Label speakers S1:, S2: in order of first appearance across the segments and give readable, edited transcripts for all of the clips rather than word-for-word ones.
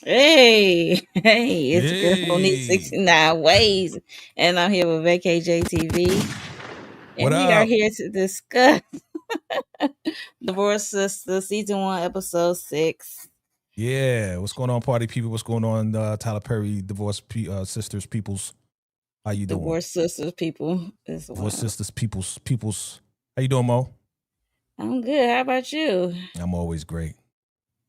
S1: Hey, hey, it's the girl who needs
S2: Hey,
S1: 69 ways. And I'm here with VACAY-JTV.
S2: what
S1: And we are
S2: up?
S1: here to discuss Divorce Sister Season 1, Episode 6.
S2: Yeah, what's going on, party people? What's going on, Tyler Perry, sisters, peoples? How you doing?
S1: Divorce Sisters, people. It's
S2: Divorce
S1: wild.
S2: sisters, peoples. How you doing, Mo?
S1: I'm good. How about you?
S2: I'm always great.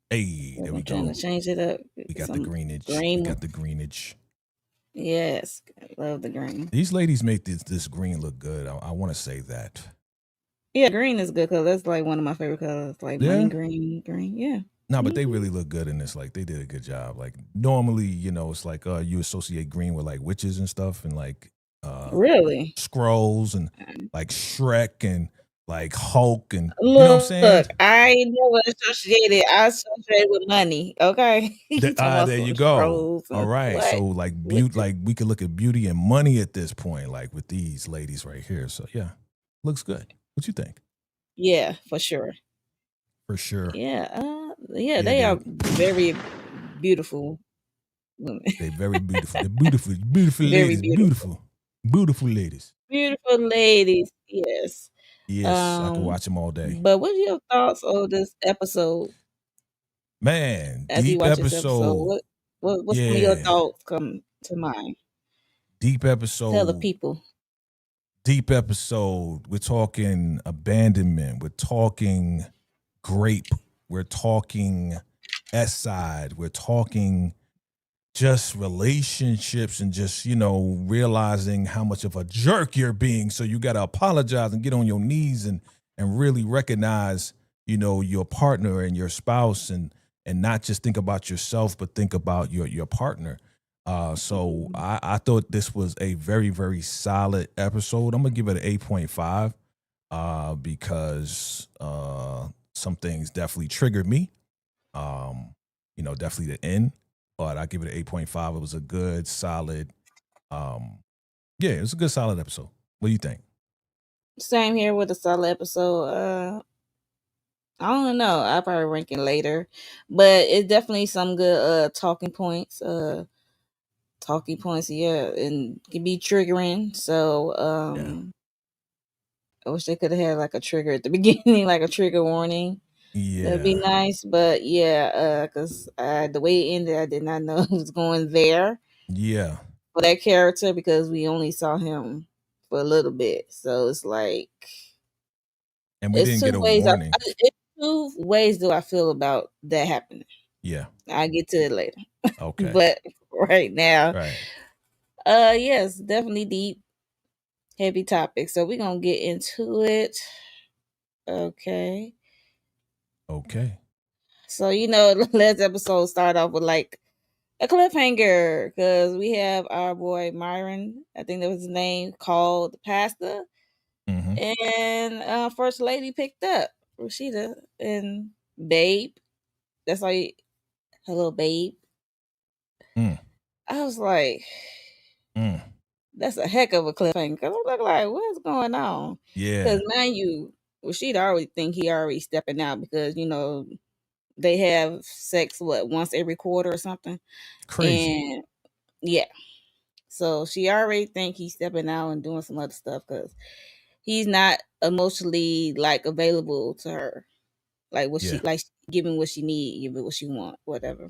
S2: Hey, there
S1: I'm
S2: we
S1: trying
S2: go.
S1: to change it up.
S2: We
S1: Get
S2: got the
S1: some
S2: greenage. We
S1: green.
S2: got the greenage.
S1: Yes, I love the green.
S2: These ladies make this green look good. I want to say that.
S1: Yeah, green is good because that's like one of my favorite colors. Like money
S2: Yeah.
S1: green, green. Yeah.
S2: No, but they
S1: Mhm.
S2: really look good in this. Like they did a good job. Like normally, it's like you associate green with like witches and stuff, and like uh
S1: Really?
S2: scrolls and like Shrek and like Hulk and you know what I'm saying?
S1: Look, I never associated. I associate with money. Okay, you talking about
S2: There
S1: some
S2: you go.
S1: scrolls
S2: All
S1: and
S2: right.
S1: what?
S2: So like
S1: Which is
S2: like we could look at beauty and money at this point, like with these ladies right here. So yeah, looks good. What you think?
S1: yeah, for sure.
S2: For sure.
S1: Yeah, yeah,
S2: Yeah,
S1: they are very beautiful women.
S2: they very beautiful. They're beautiful, beautiful
S1: Very
S2: ladies,
S1: beautiful,
S2: beautiful ladies.
S1: beautiful ladies. Yes.
S2: Yes, I could
S1: Um,
S2: watch them all day.
S1: but what are your thoughts on this episode?
S2: Man,
S1: After you
S2: deep
S1: watch this episode,
S2: episode.
S1: what some of your
S2: Yeah,
S1: thoughts come to mind?
S2: deep
S1: Tell the
S2: episode.
S1: people.
S2: Deep episode. We're talking abandonment. We're talking grape. We're talking S side. We're talking just relationships and just, realizing how much of a jerk you're being. So you got to apologize and get on your knees and really recognize, your partner and your spouse and not just think about yourself, but think about your partner. So
S1: Mhm.
S2: I thought this was a very, very solid episode. I'm going to give it an 8.5 because some things definitely triggered me. Definitely the end, but I give it an 8.5. It was a good, solid, um, yeah, it was a good, solid episode. What do you think?
S1: Same here with a solid episode. I don't know. I'll probably rank it later, but it's definitely some good talking points. Talking points, yeah, and can be triggering. So
S2: Yeah.
S1: I wish they could have had like a trigger at the beginning, like a trigger warning. That'd be
S2: Yeah.
S1: nice. But yeah, because the way it ended, I did not know it was going there
S2: Yeah.
S1: for that character because we only saw him for a little bit. So it's like
S2: And we
S1: it's
S2: didn't
S1: two
S2: get a
S1: ways.
S2: warning.
S1: It's two ways do I feel about that happening.
S2: Yeah.
S1: I'll get to it later.
S2: Okay.
S1: But right now,
S2: Right.
S1: yes, definitely deep, heavy topic. So we're gonna get into it. Okay.
S2: Okay.
S1: So last episode started off with like a cliffhanger because we have our boy Myron, I think that was his name, called the pastor,
S2: Mm-hmm.
S1: and First Lady picked up Rashida and Babe. That's like hello, Babe.
S2: Mm.
S1: I was like,
S2: Mm.
S1: that's a heck of a cliffhanger. Cause I'm like, what's going on? Because
S2: Yeah.
S1: mind you, Rashida already think he already stepping out because they have sex once every quarter or something,
S2: Crazy.
S1: and yeah, so she already think he's stepping out and doing some other stuff because he's not emotionally like available to her, like what she
S2: Yeah.
S1: like, giving what she need, giving what she want, whatever.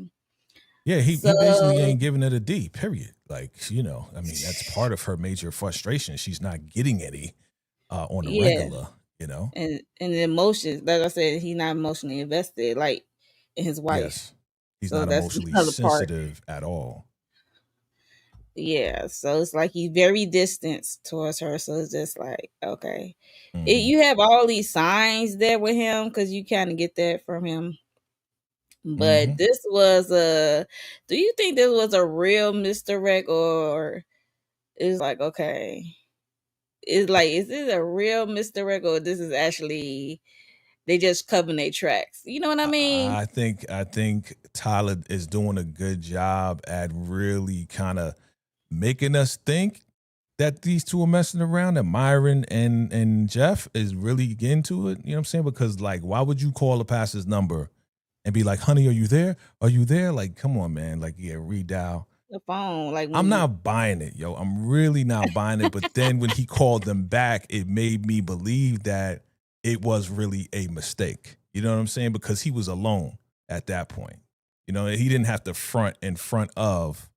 S2: Yeah, he basically
S1: So
S2: ain't giving it a D, period. Like, I mean, that's part of her major frustration. She's not getting any on the
S1: yeah,
S2: regular.
S1: and the emotions, like I said, he's not emotionally invested like in his wife.
S2: Yes. He's
S1: So
S2: not
S1: that's
S2: emotionally
S1: another part.
S2: sensitive at all.
S1: Yeah, so it's like he's very distant towards her. So it's just like, okay,
S2: Hmm.
S1: you have all these signs there with him because you kind of get that from him.
S2: Hmm.
S1: But this was a. Do you think this was a real misdirect, or it's like, okay, it's like, is this a real misdirect, or this is actually they just covering their tracks? You know what I mean?
S2: I think Tyler is doing a good job at really kind of making us think that these two are messing around, that Myron and Jeff is really into it. You know what I'm saying? Because like, why would you call the pastor's number and be like, honey, are you there? Are you there? Like, come on, man. Like, yeah, redial.
S1: The phone, like when
S2: I'm
S1: you
S2: not buying it, yo. I'm really not buying it. But then when he called them back, it made me believe that it was really a mistake. You know what I'm saying? Because he was alone at that point. You know, he didn't have to front in front of,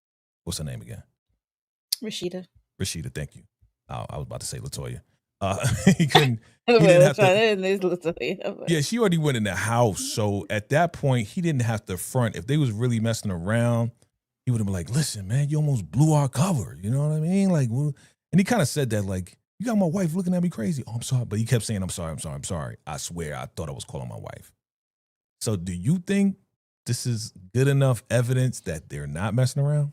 S2: what's her name again?
S1: Rashida.
S2: Rashida, thank you. I was about to say Latoya. He couldn't. He didn't have to. Yeah, she already went in the house. So at that point, he didn't have to front. If they was really messing around, he would have been like, listen, man, you almost blew our cover. You know what I mean? Like, and he kind of said that, like, you got my wife looking at me crazy. Oh, I'm sorry. But he kept saying, I'm sorry. I swear, I thought I was calling my wife. So do you think this is good enough evidence that they're not messing around?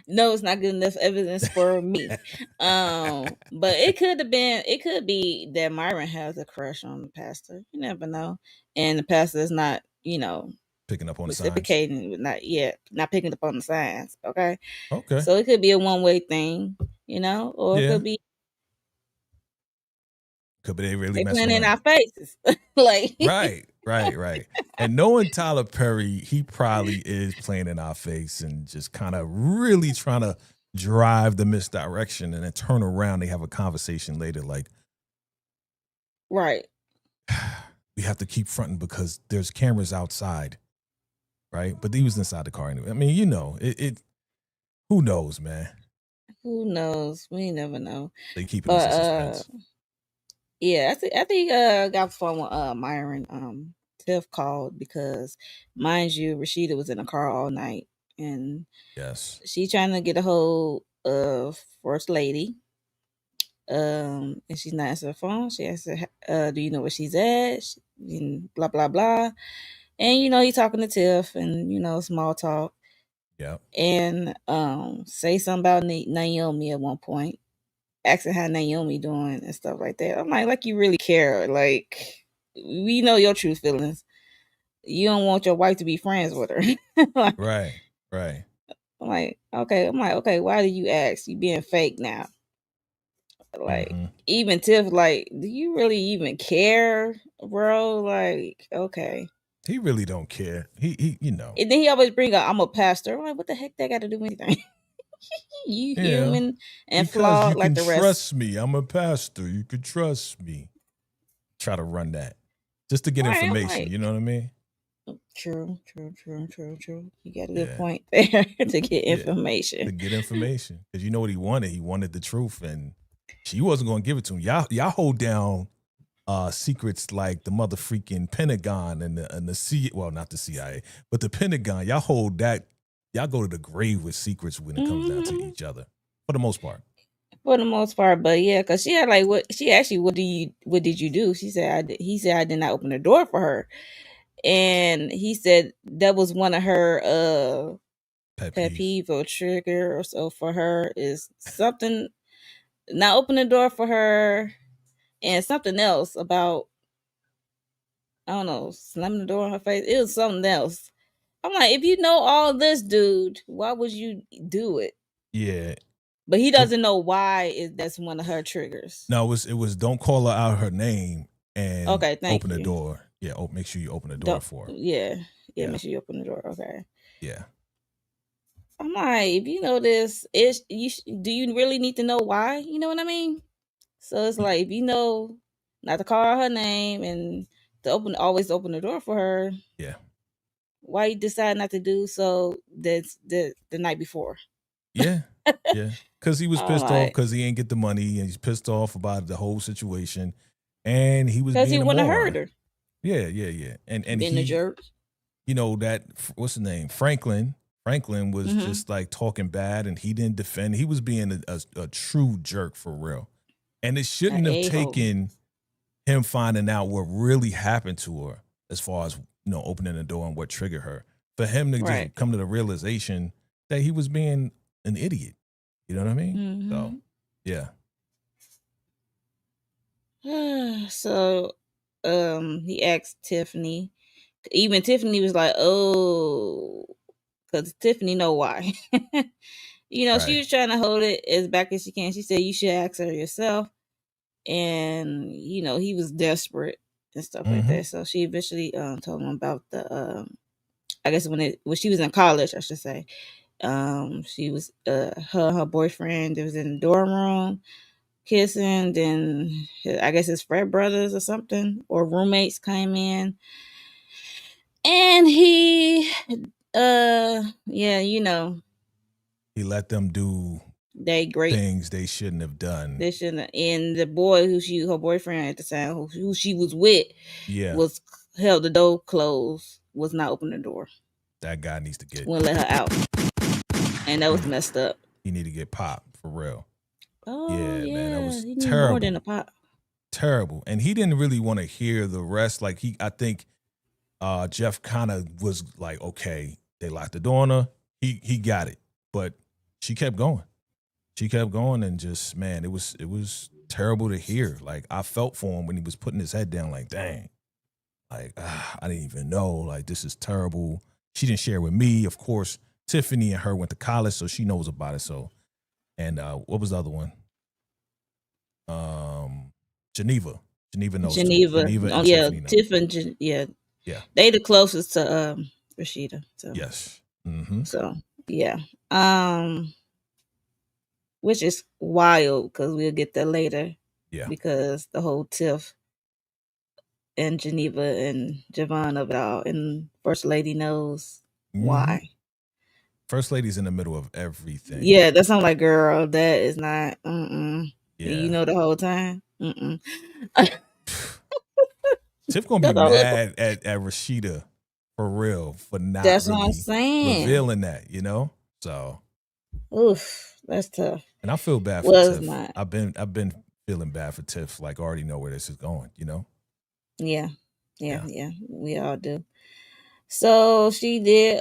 S1: No, it's not good enough evidence for me. But it could be that Myron has a crush on the pastor. You never know. And the pastor is not,
S2: picking up on
S1: reciprocating,
S2: the
S1: signs. Not picking up on the signs. Okay.
S2: Okay.
S1: So it could be a one-way thing, or it could be
S2: they really
S1: messing
S2: around
S1: in our faces. Like
S2: Right. And knowing Tyler Perry, he probably is playing in our face and just kind of really trying to drive the misdirection, and then turn around. They have a conversation later, like,
S1: right.
S2: We have to keep fronting because there's cameras outside, right? But he was inside the car anyway. I mean, it who knows, man?
S1: Who knows? We never know.
S2: They keep it in suspense.
S1: Yeah, I think got the phone with Myron. Tiff called because, mind you, Rashida was in the car all night, and
S2: yes,
S1: she trying to get a hold of First Lady. And she's not answering the phone. She asked her, do you know where she's at? And blah blah blah. And he's talking to Tiff, and small talk.
S2: Yeah.
S1: And say something about Naomi at one point, asking how Naomi doing and stuff like that. I'm like you really care. Like, we know your true feelings. You don't want your wife to be friends with her. Like,
S2: right.
S1: I'm like, okay, why do you ask? You being fake now. Like, even Tiff, like, do you really even care, bro? Like, okay.
S2: He really don't care. He
S1: And then he always bring up, I'm a pastor. I'm like, what the heck that got to do with anything? You human and
S2: because
S1: flawed
S2: you
S1: like
S2: can
S1: the rest.
S2: trust me. I'm a pastor. You can trust me. Try to run that just to get information. Like, you know what I mean?
S1: True. You got a good point there to get information.
S2: To get information, because you know what he wanted. He wanted the truth, and she wasn't going to give it to him. Y'all hold down secrets like the mother freaking Pentagon and the CIA. Well, not the CIA, but the Pentagon. Y'all hold that. Y'all go to the grave with secrets when it comes down to each other, for the most part.
S1: But yeah, because she had like what did you do? He said I did not open the door for her, and he said that was one of her pet peeve or trigger or so for her, is something not open the door for her, and something else about, I don't know, slamming the door in her face. It was something else. I'm like, if you know all this, dude, why would you do it?
S2: Yeah.
S1: But he doesn't know why that's one of her triggers.
S2: No, it was don't call her out her name and open the door. Yeah, make sure you open the door for her.
S1: Yeah, make sure you open the door. Okay.
S2: Yeah.
S1: I'm like, if you know this, do you really need to know why? You know what I mean? So it's like, if you know not to call her name and to always open the door for her.
S2: Yeah.
S1: Why you decide not to do so the night before?
S2: Yeah. Because he was pissed off because he ain't get the money, and he's pissed off about the whole situation, and he was because he wouldn't have heard her. Yeah. And
S1: being a jerk.
S2: You know that, what's his name? Franklin was just like talking bad, and he didn't defend. He was being a true jerk for real, and it shouldn't have taken him finding out what really happened to her, as far as opening the door and what triggered her, for him to just come to the realization that he was being an idiot. You know what I mean? So, yeah.
S1: So, he asked Tiffany. Even Tiffany was like, "Oh," because Tiffany know why. She was trying to hold it as back as she can. She said, "You should ask her yourself." And he was desperate, and stuff like that. So she eventually told him about the I guess when she was in college, I should say. She was her boyfriend. It was in the dorm room kissing. Then I guess his frat brothers or something or roommates came in, and he yeah, you know,
S2: he let them do
S1: they great.
S2: things they shouldn't have done.
S1: They shouldn't. And the boy her boyfriend at the time, who she was with, was held the door closed, was not opening the door.
S2: That guy needs to
S1: wouldn't let her out, and that was messed up.
S2: He need to get popped for real.
S1: Oh yeah,
S2: man, that was
S1: he need
S2: terrible.
S1: more than a pop.
S2: Terrible, and he didn't really want to hear the rest. Like I think Jeff kind of was like, okay, they locked the door on her. He got it, but she kept going. She kept going, and just man, it was terrible to hear. Like I felt for him when he was putting his head down. Like dang, like I didn't even know. Like this is terrible. She didn't share with me. Of course, Tiffany and her went to college, so she knows about it. So, and what was the other one? Geneva. Geneva knows.
S1: Geneva.
S2: And
S1: yeah,
S2: Tiffany
S1: yeah. They the closest to Rashida. So.
S2: Yes.
S1: So yeah. Which is wild because we'll get that later.
S2: Yeah.
S1: Because the whole Tiff and Geneva and Javon of it all, and First Lady knows why.
S2: First Lady's in the middle of everything.
S1: Yeah, that sounds like, girl, that is not.
S2: Yeah.
S1: You know the whole time.
S2: Tiff gonna be mad at Rashida for real for not.
S1: That's
S2: really
S1: what I'm saying.
S2: Revealing that, you know. So,
S1: oof, that's tough.
S2: And I feel bad for Tiff. Not. I've been feeling bad for Tiff. Like I already know where this is going, you know.
S1: Yeah. We all do. So she did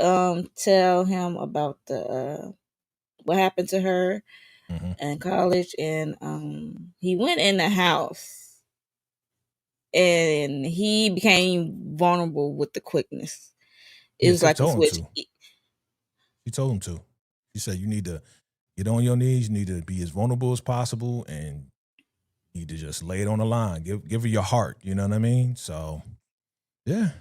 S1: tell him about the what happened to her in college, and he went in the house and he became vulnerable with the quickness. It was like a switch.
S2: She told him to. She said you need to get on your knees, you need to be as vulnerable as possible, and you need to just lay it on the line. Give her your heart, you know what I mean? So yeah.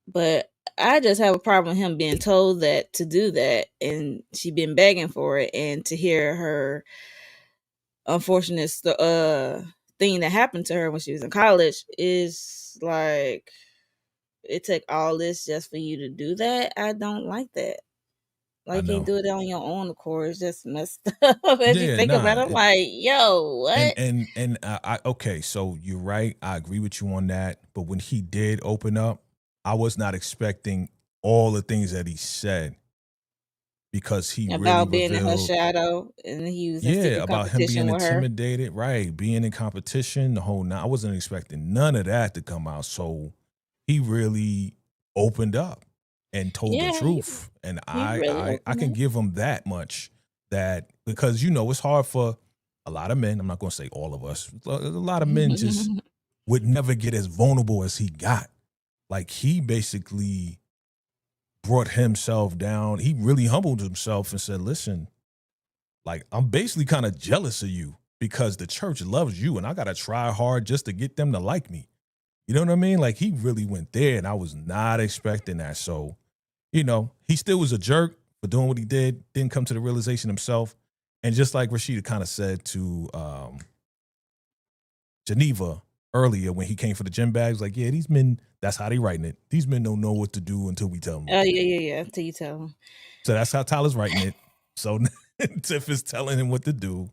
S1: But I just have a problem with him being told that to do that, and she been begging for it, and to hear her unfortunate thing that happened to her when she was in college is like, it took all this just for you to do that. I don't like that. Like you do it on your own accord. It's just messed up. As you think about it, I'm like, yo, what?
S2: And I okay, so you're right. I agree with you on that. But when he did open up, I was not expecting all the things that he said, because he
S1: about
S2: really
S1: being in her shadow, and he was
S2: about him being intimidated, right? Being in competition, the whole I wasn't expecting none of that to come out. So he really opened up and told the truth, and I can give him that much, that because it's hard for a lot of men. I'm not going to say all of us. A lot of men just would never get as vulnerable as he got. Like he basically brought himself down. He really humbled himself and said, listen, like I'm basically kind of jealous of you because the church loves you and I got to try hard just to get them to like me. You know what I mean? Like he really went there, and I was not expecting that. So, he still was a jerk for doing what he did, didn't come to the realization himself. And just like Rashida kind of said to Geneva earlier when he came for the gym bags, like, yeah, these men, that's how they writing it. These men don't know what to do until we tell them.
S1: Oh, yeah, until you tell them.
S2: So that's how Tyler's writing it. So Tiff is telling him what to do,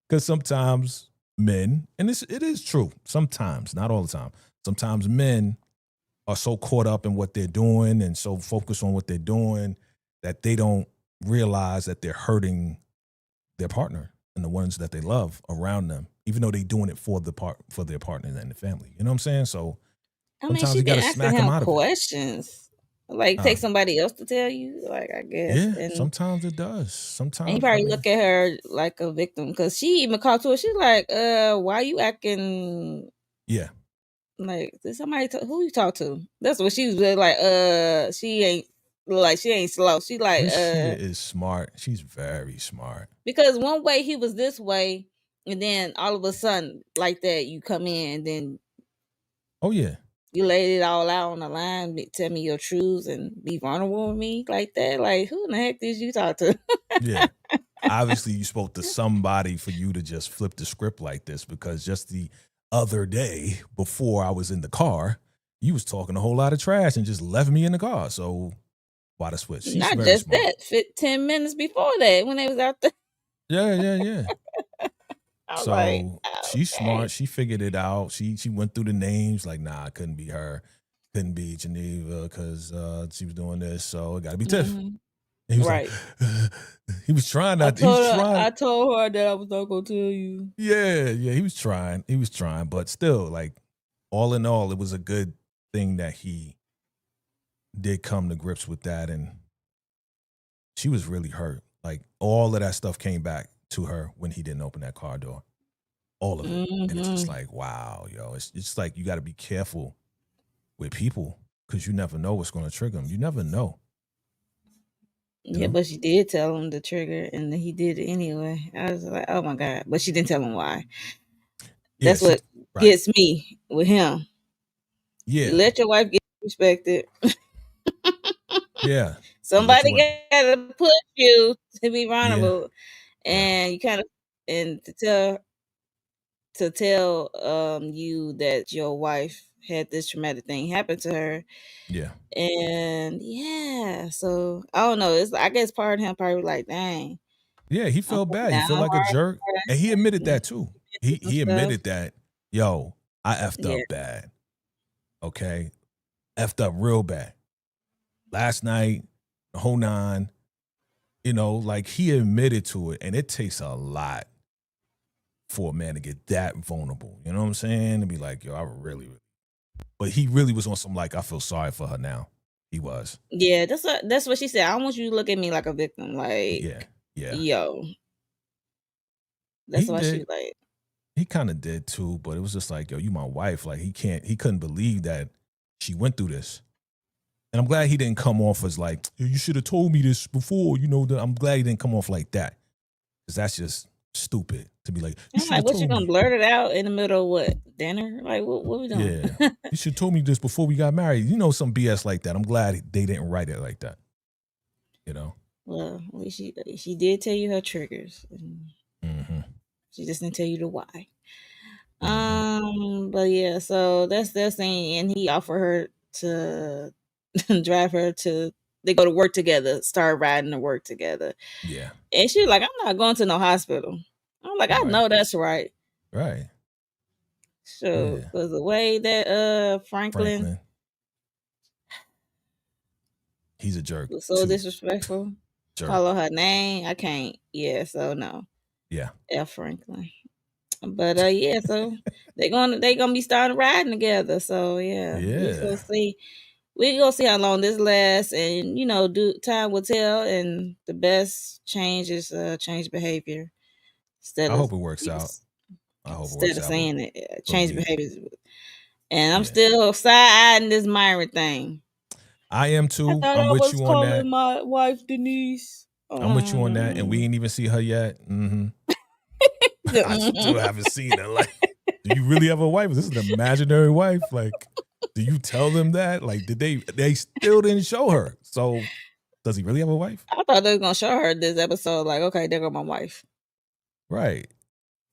S2: because sometimes men, and it is true, sometimes, not all the time, sometimes men are so caught up in what they're doing and so focused on what they're doing that they don't realize that they're hurting their partner and the ones that they love around them, even though they're doing it for their partner and the family. You know what I'm saying? So sometimes you got to smack them out of
S1: questions. Like take somebody else to tell you, like, I guess.
S2: Yeah, and sometimes it does. Sometimes
S1: and you probably look at her like a victim, because she even called to her. She's like, why you acting?
S2: Yeah.
S1: Like, did somebody who you talk to? That's what she was really like. She ain't slow. She like,
S2: this shit is smart. She's very smart.
S1: Because one way he was this way, and then all of a sudden like that you come in, and then
S2: Oh yeah.
S1: You laid it all out on the line, tell me your truths, and be vulnerable with me like that. Like, who in the heck did you talk to?
S2: Yeah. Obviously, you spoke to somebody for you to just flip the script like this, because just the other day before I was in the car, you was talking a whole lot of trash and just left me in the car. So why the switch? She's
S1: Not
S2: very
S1: just
S2: smart.
S1: that, 10 minutes before that, when they was out there,
S2: Yeah.
S1: I was like,
S2: So she's
S1: okay.
S2: smart. She figured it out. She went through the names like, nah, it couldn't be her. Couldn't be Geneva because she was doing this. So it got to be Tiff.
S1: Mm-hmm.
S2: And he was like,
S1: Right.
S2: he was trying not. He was trying.
S1: I told her that I was not gonna tell you.
S2: Yeah. He was trying. He was trying, but still, like, all in all, it was a good thing that he did come to grips with that, and she was really hurt. Like, all of that stuff came back to her when he didn't open that car door. All of it. And it's just
S1: Mm-hmm.
S2: like, wow, yo. It's like you got to be careful with people because you never know what's going to trigger them. You never know. You
S1: Yeah,
S2: know?
S1: but she did tell him the trigger, and he did it anyway. I was like, oh my god! But she didn't tell him why.
S2: Yeah,
S1: That's what
S2: right.
S1: gets me with him. You
S2: Yeah.
S1: let your wife get respected.
S2: Yeah. You let
S1: Somebody
S2: your
S1: gotta push you to be
S2: Yeah.
S1: vulnerable,
S2: Yeah.
S1: and you kind of and to tell you that your wife had this traumatic thing happen to her.
S2: Yeah.
S1: And yeah, so I don't know. It's I guess part of him probably like, dang,
S2: Yeah, he
S1: I'm
S2: felt
S1: putting
S2: bad. He
S1: down
S2: felt like a
S1: hard.
S2: jerk. And he admitted
S1: Yeah,
S2: that too.
S1: through some
S2: He
S1: stuff.
S2: admitted that, yo, I effed
S1: Yeah.
S2: up bad. Okay. Effed up real bad. Last night, the whole nine, like, he admitted to it. And it takes a lot for a man to get that vulnerable. You know what I'm saying? To be like, yo, I really, but he really was on some, like, I feel sorry for her now. He was.
S1: Yeah, that's what she said. I don't want you to look at me like a victim. Like,
S2: Yeah. Yeah.
S1: yo, that's
S2: He
S1: why she
S2: did.
S1: like,
S2: He kind of did too, but it was just like, yo, you my wife. Like, he couldn't believe that she went through this. And I'm glad he didn't come off as like, you should have told me this before. I'm glad he didn't come off like that. Because that's just stupid to be like, you
S1: I'm
S2: should
S1: like,
S2: have
S1: what you
S2: told
S1: gonna
S2: me.
S1: blurt it out in the middle of what dinner? Like, what we doing?
S2: Yeah. You should have told me this before we got married. Some BS like that. I'm glad they didn't write it like that. You know?
S1: Well, at least she did tell you her triggers.
S2: Mm-hmm.
S1: She just didn't tell you the why.
S2: Mm-hmm.
S1: But yeah, so that's the thing, and he offered her to drive her to. They go to work together, start riding to work together,
S2: Yeah.
S1: and she was like, "I'm not going to no hospital." I'm like, "I
S2: Right.
S1: know that's right."
S2: Right.
S1: So,
S2: Yeah.
S1: because the way that Franklin
S2: Franklin, he's a jerk
S1: was so
S2: too.
S1: disrespectful,
S2: Jerk.
S1: call her name, I can't. Yeah, so no,
S2: Yeah.
S1: F Franklin. But yeah, so they gonna be starting riding together. So yeah, we
S2: Yeah.
S1: gonna see. We gonna see how long this lasts, and do time will tell. And the best change is change behavior instead
S2: I
S1: of
S2: hope it works
S1: people
S2: out. I hope it
S1: instead
S2: works
S1: of
S2: out.
S1: saying it.
S2: But
S1: Change
S2: we,
S1: behaviors. And I'm
S2: yeah.
S1: still side eyeing this Myron thing.
S2: I am
S1: I
S2: too.
S1: thought
S2: I'm
S1: I
S2: with
S1: was
S2: you on that.
S1: calling my wife Denise.
S2: I'm with you on that. And we ain't even see her yet. Mm-hmm. I still haven't seen her. Like, do you really have a wife? Is this an imaginary wife? Like, do you tell them that? Like, they still didn't show her. So does he really have a wife?
S1: I thought they were gonna show her this episode. Like, okay, there go my wife.
S2: Right.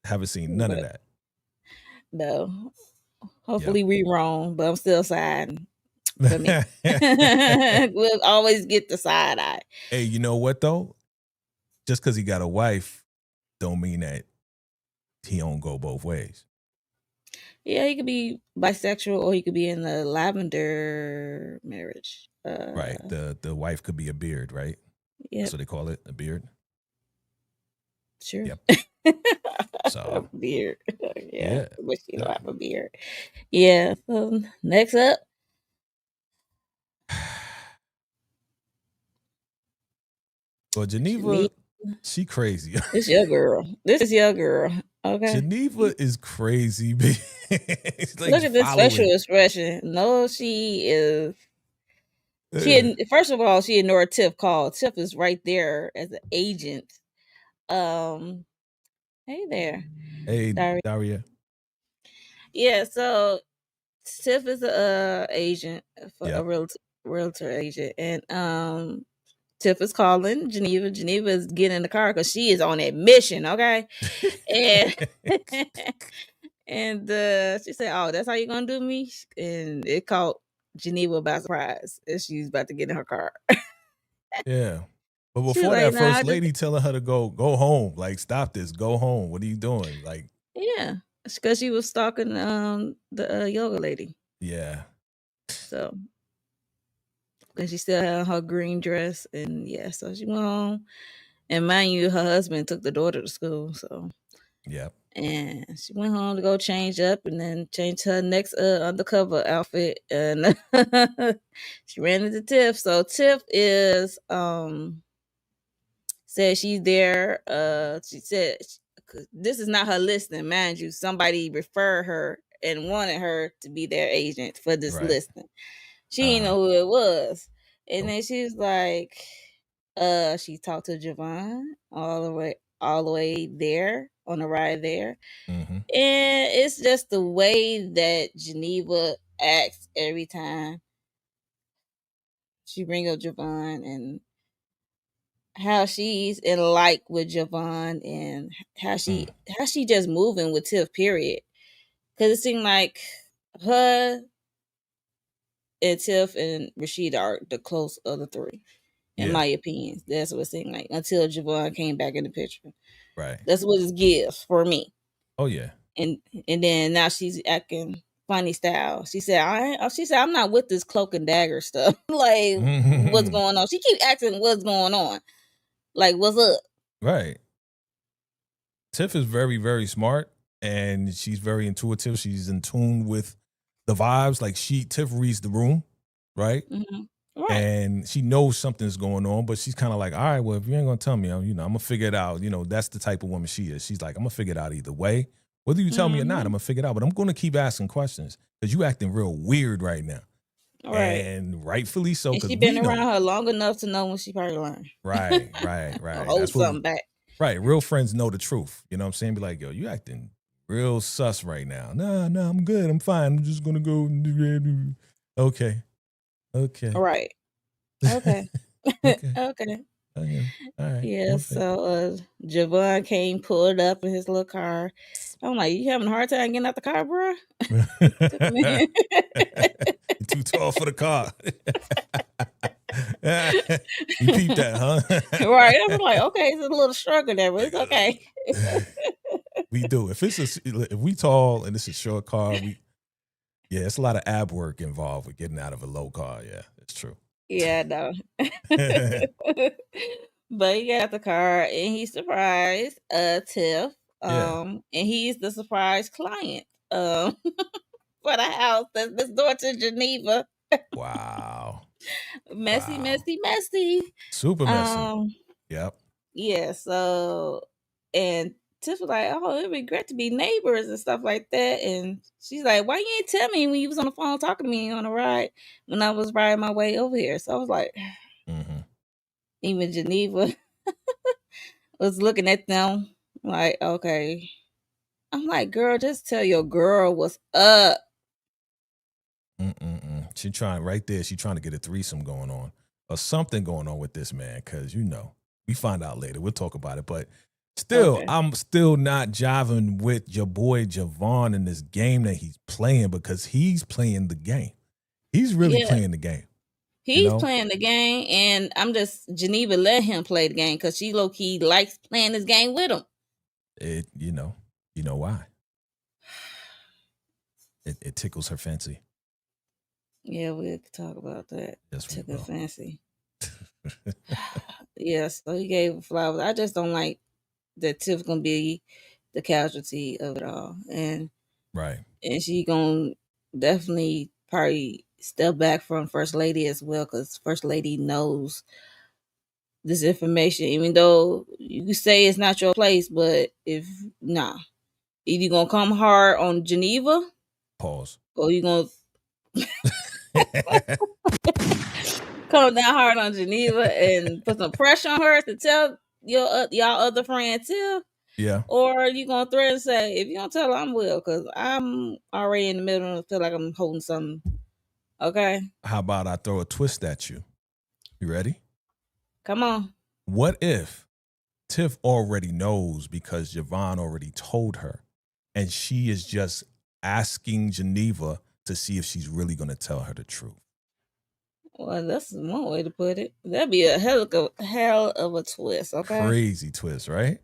S2: Haven't seen none of
S1: But
S2: that.
S1: no.
S2: Yep.
S1: Hopefully we wrong, but I'm still siding for me. We'll always get the side eye.
S2: Hey, you know what though? Just because he got a wife don't mean that he don't go both ways.
S1: Yeah, he could be bisexual or he could be in the lavender marriage.
S2: Right. The wife could be a beard, right? That's
S1: Yep,
S2: what they call it, a beard.
S1: sure.
S2: Yep.
S1: A
S2: So
S1: beard. Yeah,
S2: yeah.
S1: but she don't have a beard. Yeah. So next up,
S2: Well,
S1: Geneva.
S2: Geneva, she crazy.
S1: This your girl. This is your girl. Okay.
S2: Geneva is crazy. It's like
S1: Look at this facial
S2: following.
S1: expression. No, she is.
S2: Yeah.
S1: First of all, she ignored Tiff call. Tiff is right there as an agent. Um, hey there,
S2: Hey,
S1: Dari.
S2: Daria.
S1: Yeah, so Tiff is a agent for a
S2: Yep.
S1: realtor agent, and Tiff is calling Geneva. Geneva is getting in the car because she is on a mission. Okay, and and she said, "Oh, that's how you gonna do me?" And it caught Geneva by surprise, and she's about to get in her car.
S2: Yeah. But
S1: She was
S2: before
S1: like,
S2: that,
S1: "Nah,
S2: first
S1: I just
S2: lady telling her to go home. Like, stop this. Go home. What are you doing? Like,
S1: yeah," because she was stalking the yoga lady.
S2: yeah.
S1: So, and she still had her green dress, and yeah, so she went home. And mind you, her husband took the daughter to school, so
S2: Yep.
S1: and she went home to go change up and then change her next undercover outfit and she ran into Tiff. So Tiff is said she's there. She said this is not her listing, mind you. Somebody referred her and wanted her to be their agent for this
S2: Right.
S1: listing. She didn't
S2: Uh-huh.
S1: know who it was. And
S2: Nope.
S1: then she was like, she talked to Javon all the way there on the ride there.
S2: Mm-hmm.
S1: And it's just the way that Geneva acts every time she bring up Javon and how she's in like with Javon and how she
S2: Mm.
S1: how she just moving with Tiff, period. Cause it seemed like her and Tiff and Rashida are the close of the three, in
S2: Yeah.
S1: my opinion. That's what it seemed like until Javon came back in the picture.
S2: Right.
S1: That's what it gives for me.
S2: Oh yeah.
S1: And then now she's acting funny style. She said, I'm not with this cloak and dagger stuff. Like, what's going on? She keep acting what's going on. Like, what's up?
S2: Right. Tiff is very, very smart and she's very intuitive. She's in tune with the vibes. Like Tiff reads the room, right?
S1: Mm-hmm. Right.
S2: And she knows something's going on, but she's kind of like, all right, well, if you ain't gonna tell me, I'm gonna figure it out. That's the type of woman she is. She's like, I'm gonna figure it out either way. Whether you tell me or not, I'm gonna figure it out. But I'm gonna keep asking questions because you acting real weird right now.
S1: Right.
S2: And rightfully so,
S1: And
S2: because
S1: she
S2: we
S1: been
S2: know.
S1: around her long enough to know when she probably learned.
S2: Right.
S1: Hold
S2: That's what
S1: something back.
S2: right. Real friends know the truth. You know what I'm saying? Be like, yo, you acting real sus right now. No, I'm good. I'm fine. I'm just gonna go. Okay.
S1: Right. Okay.
S2: Okay.
S1: Okay.
S2: Okay. All right.
S1: Yeah,
S2: Okay.
S1: so Javon came, pulled up in his little car. I'm like, you having a hard time getting out the car, bro? Took a minute.
S2: You're too tall for the car. You peeped that, huh?
S1: Right. I was like, okay, it's a little struggle there, but it's okay.
S2: We do. If we tall and it's a short car, yeah, it's a lot of ab work involved with getting out of a low car. Yeah, it's true.
S1: Yeah, no. But he got the car and he surprised Tiff.
S2: Yeah.
S1: And he's the surprise client for the house that's next door to Geneva.
S2: Wow.
S1: Messy,
S2: Wow.
S1: messy, messy.
S2: Super messy. Yep.
S1: Yeah, so and Tiff was like, "Oh, it'd be great to be neighbors and stuff like that." And she's like, "Why you ain't tell me when you was on the phone talking to me on the ride when I was riding my way over here?" So I was like,
S2: Mm-hmm.
S1: even Geneva was looking at them like, "Okay." I'm like, "Girl, just tell your girl what's up."
S2: She trying right there. She trying to get a threesome going on or something going on with this man because we find out later. We'll talk about it, but still,
S1: Okay.
S2: I'm still not jiving with your boy Javon in this game that he's playing because he's playing the game. He's really
S1: Yeah,
S2: playing the game.
S1: he's playing the game, and I'm just Geneva let him play the game because she low key likes playing this game with him.
S2: You know why? It tickles her fancy.
S1: Yeah, we'll talk about that.
S2: Yes, we
S1: Took a
S2: will.
S1: fancy. Yeah, so he gave her flowers. I just don't like that Tiff gonna be the casualty of it all, and
S2: Right.
S1: she gonna definitely probably step back from First Lady as well, because First Lady knows this information, even though you say it's not your place. But if either you gonna come hard on Geneva,
S2: Pause.
S1: or you gonna come down hard on Geneva and put some pressure on her to tell y'all other friend too.
S2: Yeah.
S1: Or you gonna threaten and say, if you don't tell her, I'm will, because I'm already in the middle and feel like I'm holding something. Okay.
S2: How about I throw a twist at you? You ready?
S1: Come on.
S2: What if Tiff already knows because Javon already told her, and she is just asking Geneva to see if she's really going to tell her the truth?
S1: Well, that's one way to put it. That'd be a hell of a twist, okay?
S2: Crazy twist, right?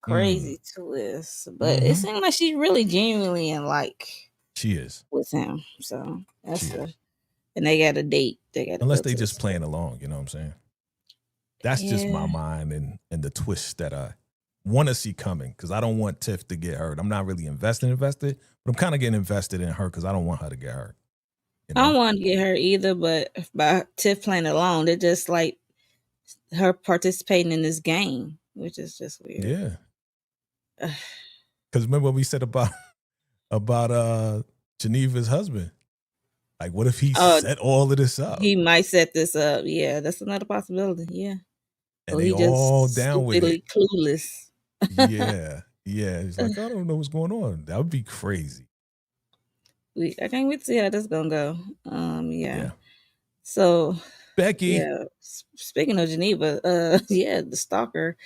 S1: Crazy twist. But it
S2: Mm-hmm.
S1: seems like she's really genuinely in like
S2: She is.
S1: with him. So that's
S2: She is.
S1: and they got a date. They got to
S2: Unless
S1: go
S2: they
S1: to
S2: just playing along, you know what I'm saying? That's just my mind and the twist that I want to see coming, because I don't want Tiff to get hurt. I'm not really invested, but I'm kind of getting invested in her because I don't want her to get hurt. You know?
S1: I don't want to get her either, but by Tiff playing along, they're just like her participating in this game, which is just weird.
S2: Yeah. Because remember what we said about Geneva's husband? Like, what if he set all of this up?
S1: He might set this up. Yeah, that's another possibility. Yeah.
S2: And they all down with it.
S1: Clueless.
S2: Yeah. He's like, I don't know what's going on. That would be crazy.
S1: I can't wait to see how this gonna go. Yeah. So
S2: Becky.
S1: Yeah. Speaking of Geneva, the stalker.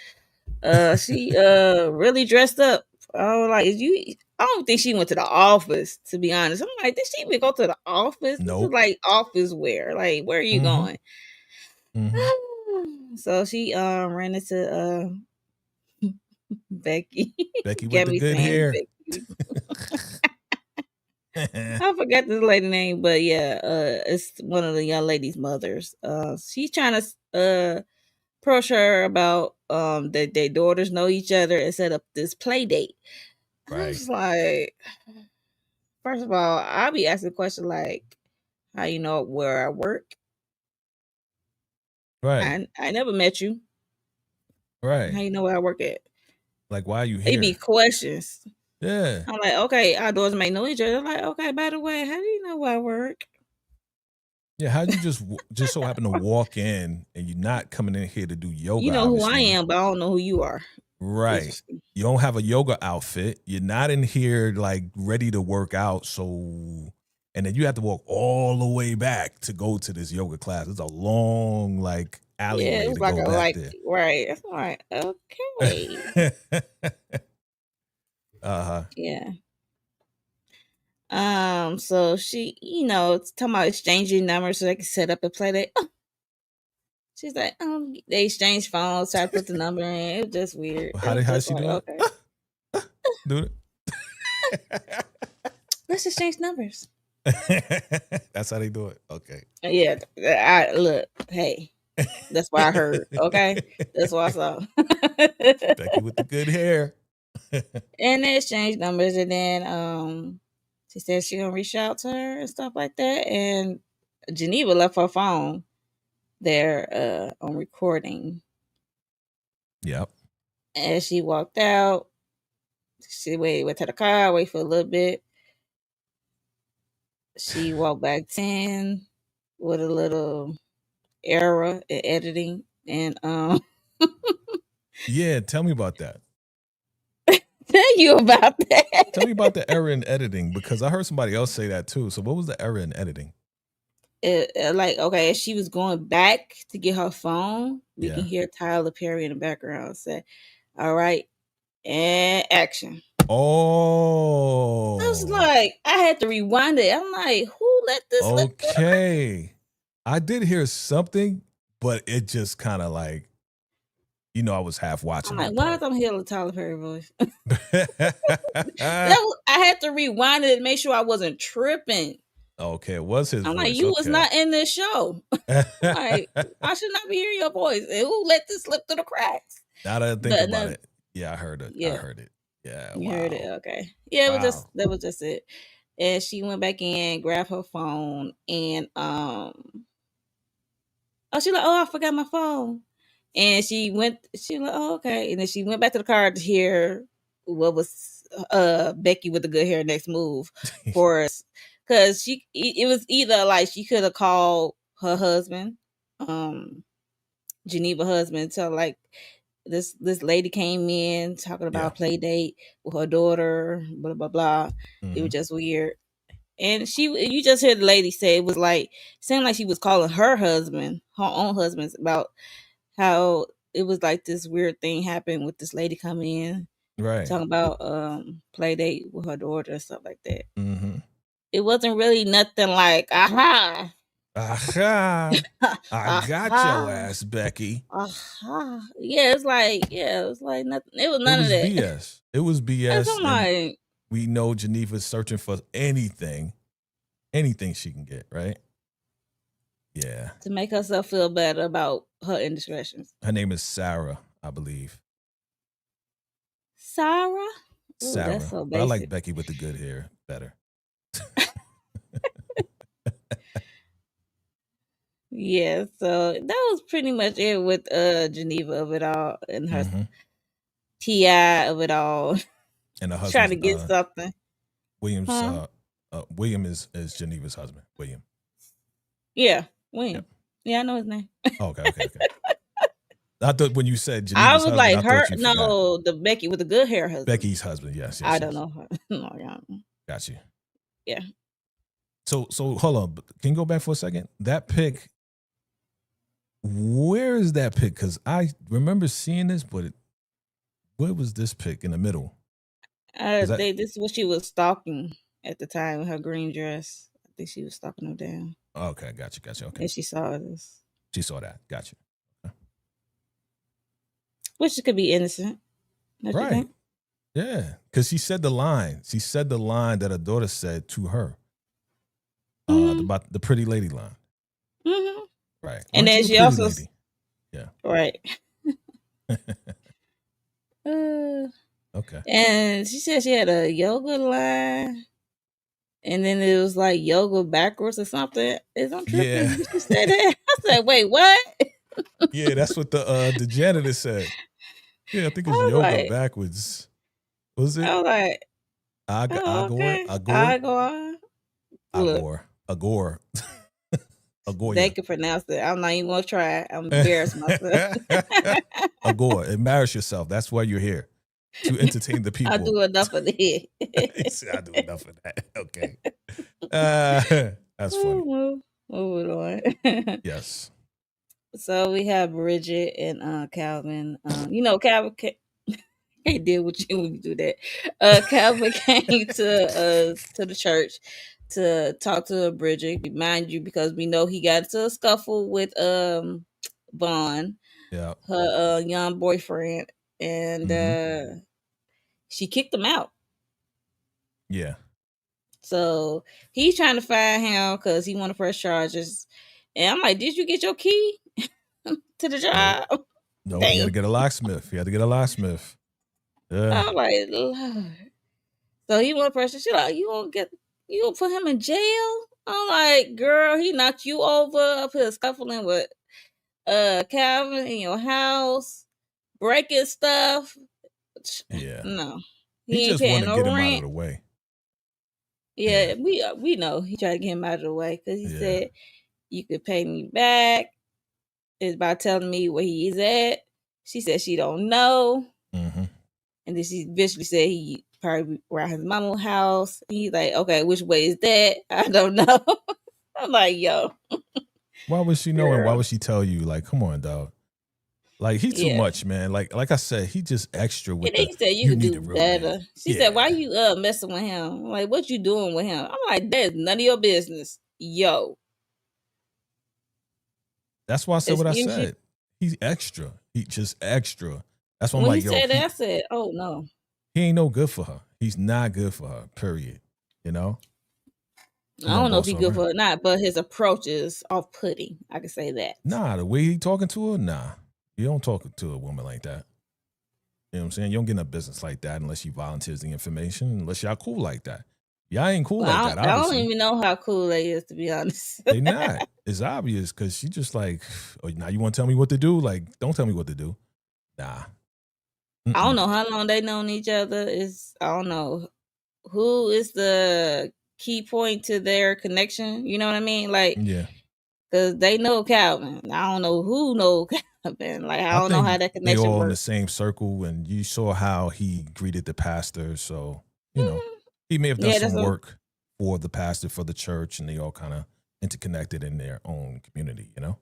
S1: She really dressed up. Oh, like I don't think she went to the office, to be honest. I'm like, did she even go to the office?
S2: Nope.
S1: This is like office wear. Like, where are you going? Mm-hmm. So she ran into Becky.
S2: Becky with the good hair.
S1: I forgot this lady name, but yeah, it's one of the young lady's mothers. She's trying to approach her about that their daughters know each other and set up this play date. Right. I was like, first of all, I'll be asking a question like, how you know where I work?
S2: Right.
S1: I never met you.
S2: Right.
S1: How you know where I work at?
S2: Like, why are you here?
S1: It'd be questions.
S2: Yeah.
S1: I'm like, okay, our daughters may know each other. I'm like, okay, by the way, how do you know where I work?
S2: Yeah, how you just so happen to walk in and you're not coming in here to do yoga?
S1: You know who I am, but I don't know who you are.
S2: Right. You don't have a yoga outfit. You're not in here like ready to work out. So, and then you have to walk all the way back to go to this yoga class. It's a long like alleyway to go back there.
S1: Right. That's right. Okay. Yeah. So she, talking about exchanging numbers so they can set up a play date. Oh. She's like, they exchange phones, try to put the number in. It was just weird.
S2: How did she do it? Okay. Do it.
S1: Let's exchange numbers.
S2: That's how they do it. Okay.
S1: Yeah. Look, hey. That's what I heard. Okay. That's what I saw.
S2: Becky with the good hair.
S1: And they exchanged numbers, and then she said she gonna reach out to her and stuff like that. And Geneva left her phone there on recording.
S2: Yep.
S1: As she walked out, she went to the car, wait for a little bit. She walked back 10 with a little error in editing. And
S2: yeah, tell me about that.
S1: Tell you about that.
S2: Tell me about the error in editing, because I heard somebody else say that too. So what was the error in editing?
S1: As she was going back to get her phone, we can hear Tyler Perry in the background say, all right, and action.
S2: Oh.
S1: I was like, I had to rewind it. I'm like, who let this
S2: Okay. I did hear something, but it just kind of like, I was half watching.
S1: I'm like, why don't I hear the Tyler Perry voice? I had to rewind it and make sure I wasn't tripping.
S2: Okay, it was his voice.
S1: I'm like, you was not in this show. Like, I should not be hearing your voice. And who let this slip through the cracks?
S2: Now that I think about it. Yeah, I heard it. Yeah. I heard it. Yeah.
S1: You heard it. Okay. Yeah, that was just it. And she went back in, grabbed her phone, and she's like, I forgot my phone. And she like, oh, okay. And then she went back to the car to hear what was Becky with the good hair next move for us. Because it was either like she could have called her husband, Geneva husband, to like this lady came in talking about
S2: Yeah.
S1: a play date with her daughter, blah blah blah. It was
S2: Mhm.
S1: just weird. And you just hear the lady say it was like, seemed like she was calling her husband, her own husband, about how it was like this weird thing happened with this lady coming in
S2: Right.
S1: talking about play date with her daughter and stuff like that.
S2: Mhm.
S1: It wasn't really nothing like aha.
S2: Aha. I got your
S1: Aha.
S2: ass, Becky.
S1: Aha. Yeah, it was like nothing. It was
S2: It
S1: none of
S2: was
S1: that.
S2: BS. It was
S1: That's
S2: BS,
S1: I'm
S2: and
S1: like,
S2: we know Geneva's searching for anything she can get, right? Yeah.
S1: to make herself feel better about her indiscretions.
S2: Her name is Sarah, I believe.
S1: Sarah? Ooh, that's
S2: Sarah.
S1: so
S2: But I like
S1: basic.
S2: Becky with the good hair better.
S1: Yeah, so that was pretty much it with Geneva of it all and her
S2: Mhm.
S1: TI of it all.
S2: And her
S1: Trying
S2: husband's
S1: to get something.
S2: William's
S1: Huh?
S2: William is Geneva's husband. William.
S1: Yeah.
S2: Yep.
S1: When? Yeah, I know his name.
S2: Okay. I thought when you said
S1: I
S2: Geneva's
S1: was
S2: husband,
S1: like
S2: I
S1: her
S2: thought you forgot.
S1: no, the Becky with the good hair husband.
S2: Becky's husband. Yes.
S1: I don't know her. No, yeah.
S2: Got you.
S1: Yeah.
S2: So hold on. Can you go back for a second? That pic, where is that pic? Because I remember seeing this, but where was this pic in the middle?
S1: This is what she was stalking at the time with her green dress. I think she was stalking her down.
S2: Okay, got you. Okay.
S1: And she saw this.
S2: She saw that. Got you. Okay.
S1: Which could be innocent. Don't you
S2: Right.
S1: think?
S2: Yeah. Because she said the line. She said the line that her daughter said to her. About the pretty lady line.
S1: Mm-hmm.
S2: Right.
S1: And
S2: Aren't
S1: then
S2: you a
S1: she
S2: pretty
S1: also
S2: lady? Yeah.
S1: right.
S2: Okay.
S1: And she said she had a yoga line. And then it was like yoga backwards or something. Is I'm tripping?
S2: Yeah.
S1: Did she say that? I said, wait, what?
S2: Yeah, that's what the janitor said. Yeah, I think
S1: I
S2: it's
S1: was
S2: yoga
S1: like,
S2: backwards. Was it?
S1: I was like, oh,
S2: Agor?
S1: okay.
S2: Agor?
S1: I go on. Look,
S2: Agor. Agor.
S1: they
S2: Agoya.
S1: can pronounce it. I'm not even gonna try. I'm embarrassed myself.
S2: Agor. Embarrass yourself. That's why you're here. To entertain the
S1: I
S2: people.
S1: do enough of it.
S2: He said, I do enough of that. Okay. That's funny.
S1: Moving on.
S2: Yes.
S1: So we have Bridget and Calvin. Calvin can't deal with you when you do that. Calvin came to the church to talk to Bridget. Mind you, because we know he got into a scuffle with Vaughn,
S2: Yeah.
S1: her young boyfriend, and she kicked him out.
S2: Yeah.
S1: So he's trying to find him because he want to press charges. And I'm like, did you get your key to the job?
S2: Nope. You had to
S1: Dang.
S2: get a locksmith. Yeah.
S1: I'm like, Lord. So he want to press. She like, you gonna put him in jail? I'm like, girl, he knocked you over up here scuffling with Calvin in your house, breaking stuff.
S2: Yeah.
S1: No,
S2: He
S1: he ain't
S2: just
S1: paying
S2: wanted to get
S1: no
S2: him out of
S1: rent.
S2: the way.
S1: Yeah, we know he tried to get him out of the way because he
S2: Yeah.
S1: said you could pay me back. It's by telling me where he is at. She said she don't know,
S2: Mm-hmm.
S1: and then she eventually said he probably around his mama's house. He's like, okay, which way is that? I don't know. I'm like, yo,
S2: Why would she know and why
S1: girl.
S2: would she tell you? Like, come on, dog. Like, he too
S1: Yeah.
S2: much, man. Like I said, he just extra with
S1: And then
S2: the
S1: he said you
S2: you
S1: could
S2: need
S1: do
S2: a real
S1: better.
S2: man.
S1: She said, why you messing with him? I'm like, what you doing with him? I'm like, that is none of your business. Yo.
S2: That's why I said what I
S1: Excuse you.
S2: said. He's extra. He just extra. That's why I'm
S1: When
S2: like,
S1: he
S2: yo,
S1: said that, I said, oh no.
S2: he ain't no good for her. He's not good for her, period. You know?
S1: I don't know if he's good for it or not, but his approach is off putting. I can say that.
S2: Nah, the way he talking to her, nah. You don't talk to a woman like that. You know what I'm saying? You don't get in a business like that unless she volunteers the information, unless y'all cool like that. Y'all ain't cool like that,
S1: I
S2: obviously.
S1: don't even know how cool they is, to be honest.
S2: They not. It's obvious because she just like, oh, now you want to tell me what to do? Like, don't tell me what to do. Nah.
S1: I don't know how long they known each other. I don't know who is the key point to their connection. You know what I mean? Like,
S2: yeah.
S1: Cause they know Calvin. I don't know who know Calvin. Like I
S2: I
S1: don't know how
S2: think
S1: that
S2: they
S1: connection
S2: all in the
S1: works.
S2: same circle, and you saw how he greeted the pastor. So, you know, he may have done
S1: Yeah, that's
S2: some
S1: a,
S2: work for the pastor, for the church, and they all kind of interconnected in their own community, you know?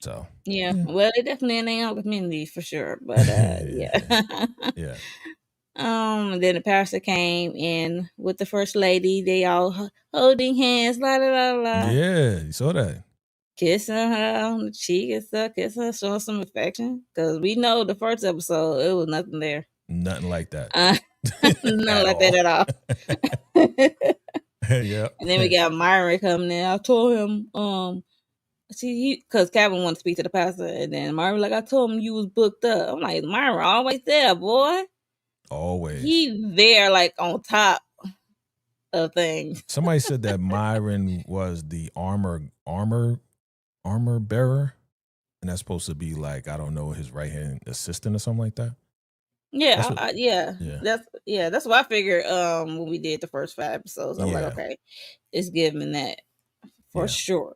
S2: So,
S1: yeah.
S2: yeah.
S1: Well, they definitely in their own community for sure. But yeah.
S2: Yeah.
S1: Then the pastor came in with the first lady. They all holding hands, la la la la,
S2: Yeah, you saw that.
S1: kissing her on the cheek and stuff, kissing her, showing some affection. Cause we know the first episode, it was nothing there.
S2: Nothing like that
S1: Uh, nothing
S2: at
S1: like that
S2: all.
S1: at all.
S2: Yeah.
S1: And then we got Myron coming in. I told him, see, because Calvin wanted to speak to the pastor, and then Myron like, I told him you was booked up. I'm like, Myron always there, boy.
S2: Always.
S1: He there, like on top of things.
S2: Somebody said that Myron was the armor bearer, and that's supposed to be like, I don't know, his right hand assistant or something like that.
S1: Yeah,
S2: That's what.
S1: yeah,
S2: Yeah.
S1: that's what I figured. When we did the first 5 episodes, I was like,
S2: Yeah.
S1: okay, it's giving that for
S2: Yeah.
S1: sure.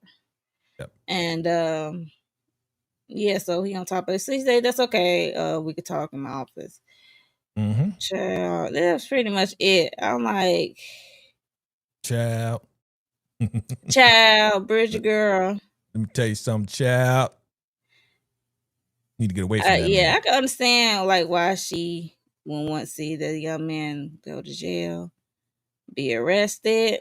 S2: Yep.
S1: And yeah, so he on top of it. So he said, that's okay. We could talk in my office.
S2: Mm-hmm.
S1: Child, that's pretty much it. I'm like,
S2: Child.
S1: child, Bridget girl.
S2: Let me tell you something, child. Need to get away from that
S1: Yeah,
S2: man.
S1: I can understand like why she would want to see the young man go to jail, be arrested.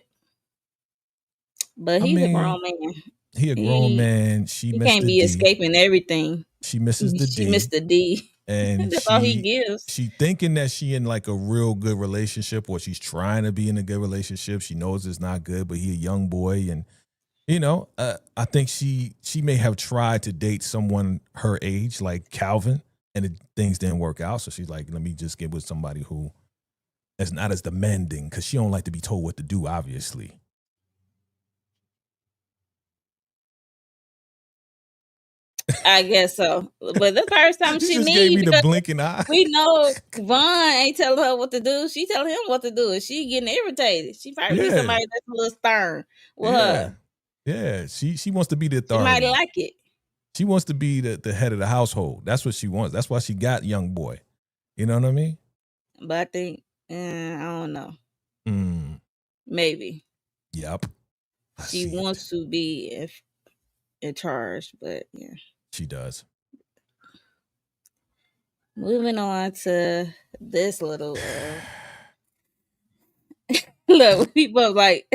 S1: But
S2: I
S1: he's a
S2: mean,
S1: grown man.
S2: he a grown man. She
S1: He
S2: missed
S1: can't
S2: the
S1: be
S2: D.
S1: escaping everything.
S2: She misses the
S1: She
S2: D.
S1: missed the D.
S2: And
S1: That's all he gives.
S2: she thinking that she in like a real good relationship, or she's trying to be in a good relationship. She knows it's not good, but he a young boy, and you know, I think she may have tried to date someone her age, like Calvin, and things didn't work out. So she's like, let me just get with somebody who is not as demanding, because she don't like to be told what to do, obviously.
S1: I guess so. But the first time
S2: You
S1: she
S2: just gave
S1: me
S2: me the
S1: because
S2: blinking eye.
S1: we know Vaughn ain't telling her what to do. She telling him what to do. And she getting irritated. She probably needs
S2: Yeah,
S1: somebody that's a little stern with
S2: yeah,
S1: her.
S2: yeah. She wants to be the
S1: She might
S2: authority.
S1: like it.
S2: She wants to be the head of the household. That's what she wants. That's why she got young boy. You know what I mean?
S1: But I think, I don't know. Maybe.
S2: Yep.
S1: She wants to be in charge, but yeah.
S2: She does.
S1: Moving on to this little look, people like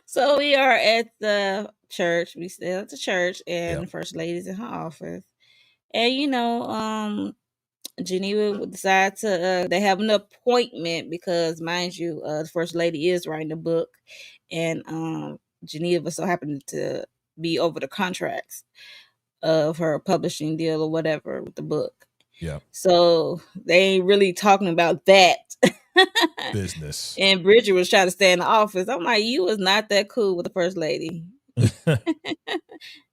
S1: so we are at the church. We still at the church, and the first lady's in her office. And you know, Geneva would decide to they have an appointment because, mind you, the first lady is writing a book, and Geneva so happened to be over the contracts of her publishing deal or whatever with the book.
S2: Yeah.
S1: So they ain't really talking about that
S2: business.
S1: And Bridget was trying to stay in the office. I'm like, you was not that cool with the first lady.
S2: Yeah.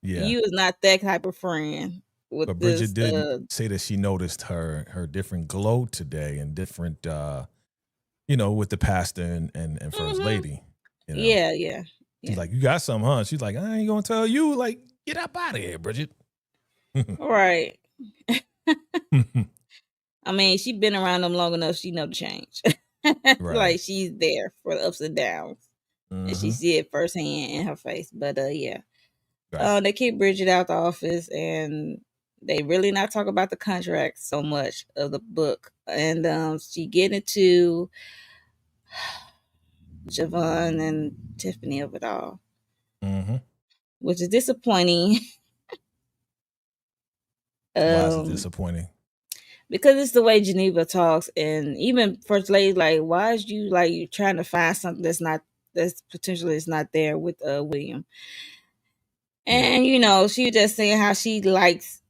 S1: You was not that type of friend.
S2: But Bridget did say that she noticed her different glow today, and different you know, with the pastor and first lady. You know?
S1: Yeah.
S2: She's like, you got some, huh? She's like, I ain't gonna tell you. Like, get up out of here, Bridget.
S1: Right. I mean, she's been around them long enough. She know the change. Right. Like she's there for the ups and downs, and she see it firsthand in her face. But yeah, they kick Bridget out the office, and they really not talk about the contract so much of the book. And she get into Javon and Tiffany of it all, which is disappointing.
S2: Why is it disappointing?
S1: Because it's the way Geneva talks, and even First Lady, like, why is you like you trying to find something that's potentially is not there with William? And you know, she was just saying how she likes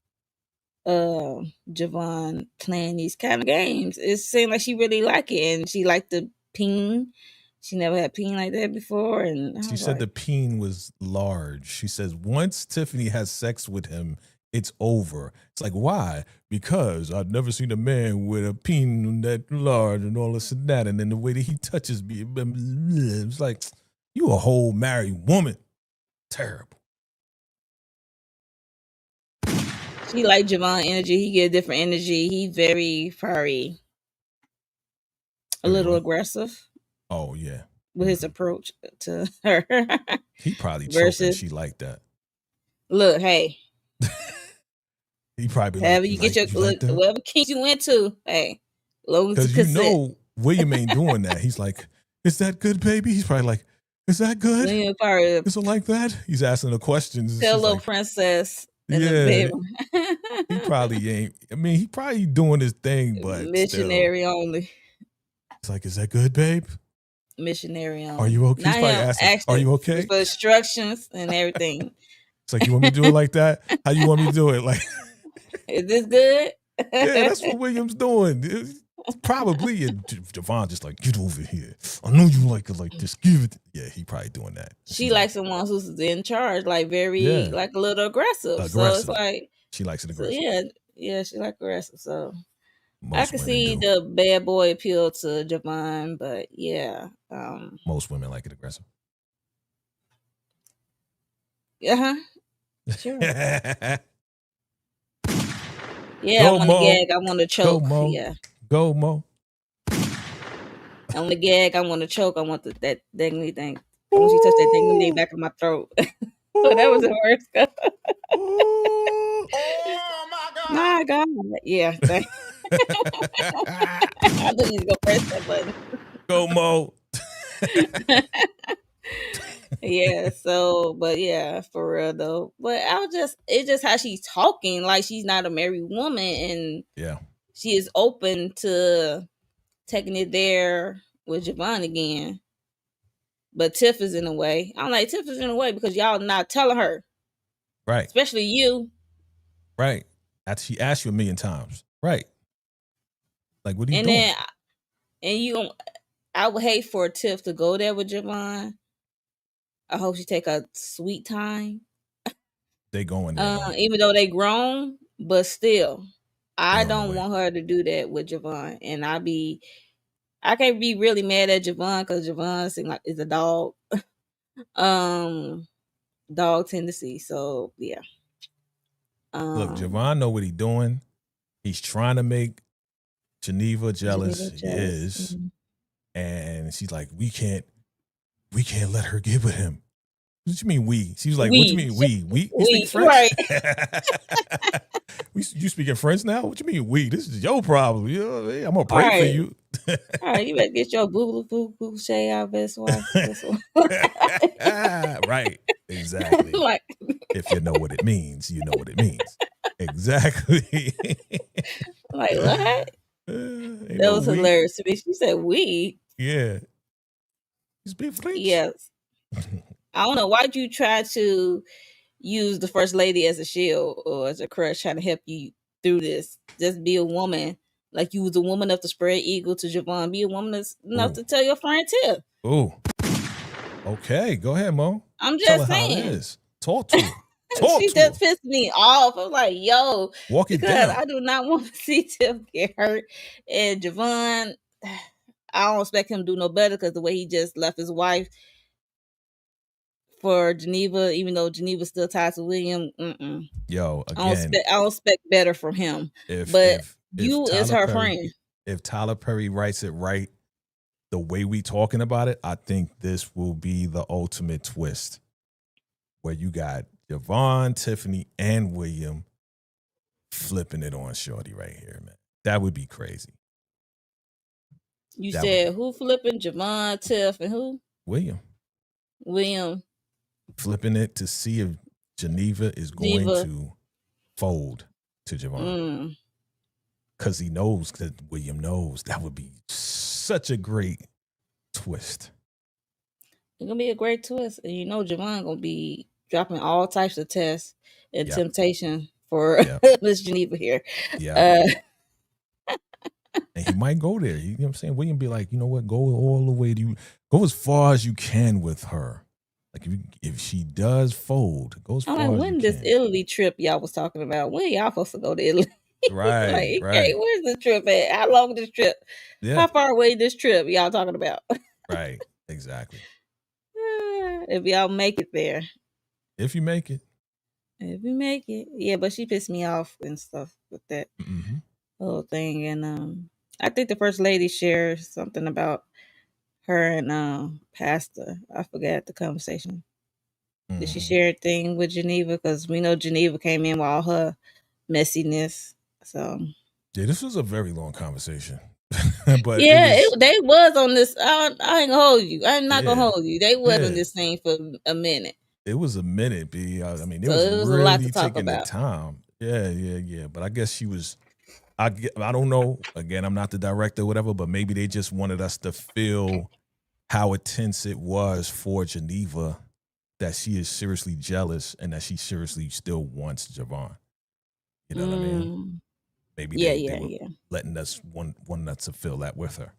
S1: Javon playing these kind of games. It seemed like she really liked it, and she liked the ping. She never had ping like that before, and
S2: she said the peen was large. She says once Tiffany has sex with him, it's over. It's like, why? Because I've never seen a man with a penis that large and all this and that. And then the way that he touches me, it's like, you a whole married woman. Terrible.
S1: She like Javon energy. He get different energy. He very fiery. A little aggressive.
S2: Oh, yeah.
S1: With his approach to her.
S2: He probably choking. She like that.
S1: Look, hey.
S2: He probably
S1: however
S2: like,
S1: you get your
S2: like
S1: whatever kink you into, hey.
S2: Because you know William ain't doing that. He's like, is that good, baby? He's probably like, is that good? Is it like that? He's asking the questions.
S1: Tell little like, princess in the bedroom.
S2: He probably ain't. I mean, he probably doing his thing, but
S1: missionary
S2: still.
S1: Only.
S2: It's like, is that good, babe?
S1: Missionary only.
S2: Are you okay? He's probably asking, are you okay?
S1: For instructions and everything.
S2: It's like, you want me to do it like that? How you want me to do it? Like,
S1: is this good?
S2: Yeah, that's what William's doing. It's probably Javon just like, get over here. I know you like it like this. Give it. Yeah, he probably doing that.
S1: She likes someone who's in charge, like very, like a little aggressive. So it's like
S2: she likes it aggressive.
S1: So yeah, she like aggressive. So I can see the bad boy appeal to Javon, but yeah.
S2: Most women like it aggressive.
S1: Sure. Yeah,
S2: Go,
S1: I want to gag. I want to choke.
S2: Go, Mo.
S1: Yeah.
S2: Go, Mo.
S1: I want to gag. I want to choke. I want that dangly thing. I want you to touch that dangly thing back of my throat. So that was the worst.
S2: Oh
S1: my God. My God. Yeah. I didn't even go press that button.
S2: Go, Mo.
S1: Yeah, so but yeah, for real though. But it's just how she's talking, like she's not a married woman, and she is open to taking it there with Javon again. But Tiff is in the way. I'm like, Tiff is in the way because y'all not telling her.
S2: Right.
S1: Especially you.
S2: Right. She asked you a million times. Right. Like, what are you doing?
S1: And I would hate for Tiff to go there with Javon. I hope she take a sweet time.
S2: They going there.
S1: Even though they grown, but still, I don't want her to do that with Javon. And I can't be really mad at Javon because Javon seems like is a dog. Dog tendency. So yeah.
S2: Look, Javon know what he's doing. He's trying to make Geneva jealous. He is. Mm-hmm. And she's like, we can't let her get with him. What you mean we? She was like, what you mean we? We speak French? Right. You speaking French now? What you mean we? This is your problem. You know what I mean? I'm gonna pray for you.
S1: All right, you better get your boo shay out this one.
S2: Right. Exactly. Like, if you know what it means, you know what it means. Exactly.
S1: Like what? That was hilarious to me. She said we.
S2: Yeah. You speak French?
S1: Yes. I don't know. Why'd you try to use the first lady as a shield or as a crush trying to help you through this? Just be a woman. Like you was a woman enough to spread eagle to Javon. Be a woman enough to tell your friend Tiff.
S2: Oh. Okay. Go ahead, Mo.
S1: I'm just saying.
S2: How it is. Talk to her.
S1: She just pissed me off. I was like, yo.
S2: Walk it down.
S1: I do not want to see Tiff get hurt. And Javon, I don't expect him to do no better because the way he just left his wife for Geneva, even though Geneva's still tied to William.
S2: Yo, again,
S1: I don't expect better from him. If you is her friend.
S2: If Tyler Perry writes it right, the way we talking about it, I think this will be the ultimate twist. Where you got Javon, Tiffany, and William flipping it on Shorty right here, man. That would be crazy.
S1: You said who flipping? Javon, Tiff, and who?
S2: William. Flipping it to see if Geneva is going to fold to Javon. Because he knows that William knows. That would be such a great twist.
S1: It's going to be a great twist. And you know Javon going to be dropping all types of tests and temptation for Miss Geneva here.
S2: Yeah. And he might go there. You know what I'm saying? William be like, you know what? Go all the way. Go as far as you can with her. Like if she does fold, go as
S1: I'm
S2: far
S1: like,
S2: as you
S1: when this
S2: can.
S1: Italy trip y'all was talking about? When y'all supposed to go to Italy?
S2: Right,
S1: Like, okay,
S2: right.
S1: where's the trip at? How long this trip?
S2: Yeah.
S1: How far away this trip y'all talking about?
S2: Right. Exactly.
S1: If y'all make it there.
S2: If you make it.
S1: If we make it. Yeah, but she pissed me off and stuff with that
S2: Mm-hmm.
S1: whole thing. And I think the first lady shared something about her and Pastor. I forgot the conversation. Did she
S2: Mm-hmm.
S1: share a thing with Geneva? Because we know Geneva came in with all her messiness. So
S2: Yeah, this was a very long conversation. But it
S1: yeah,
S2: was,
S1: they was on this. I ain't gonna hold you. I'm not gonna
S2: yeah,
S1: hold you. They was on
S2: yeah.
S1: this thing for a minute.
S2: It was a minute, B. I mean, it
S1: So
S2: was
S1: it was a lot to
S2: really
S1: talk
S2: taking the
S1: about.
S2: time. Yeah, yeah, yeah. But I guess she was, I don't know. Again, I'm not the director or whatever, but maybe they just wanted us to feel how intense it was for Geneva, that she is seriously jealous and that she seriously still wants Javon. You know what I mean?
S1: Mm,
S2: Maybe
S1: yeah,
S2: they
S1: yeah,
S2: were
S1: yeah.
S2: letting us wanting us to feel that with her.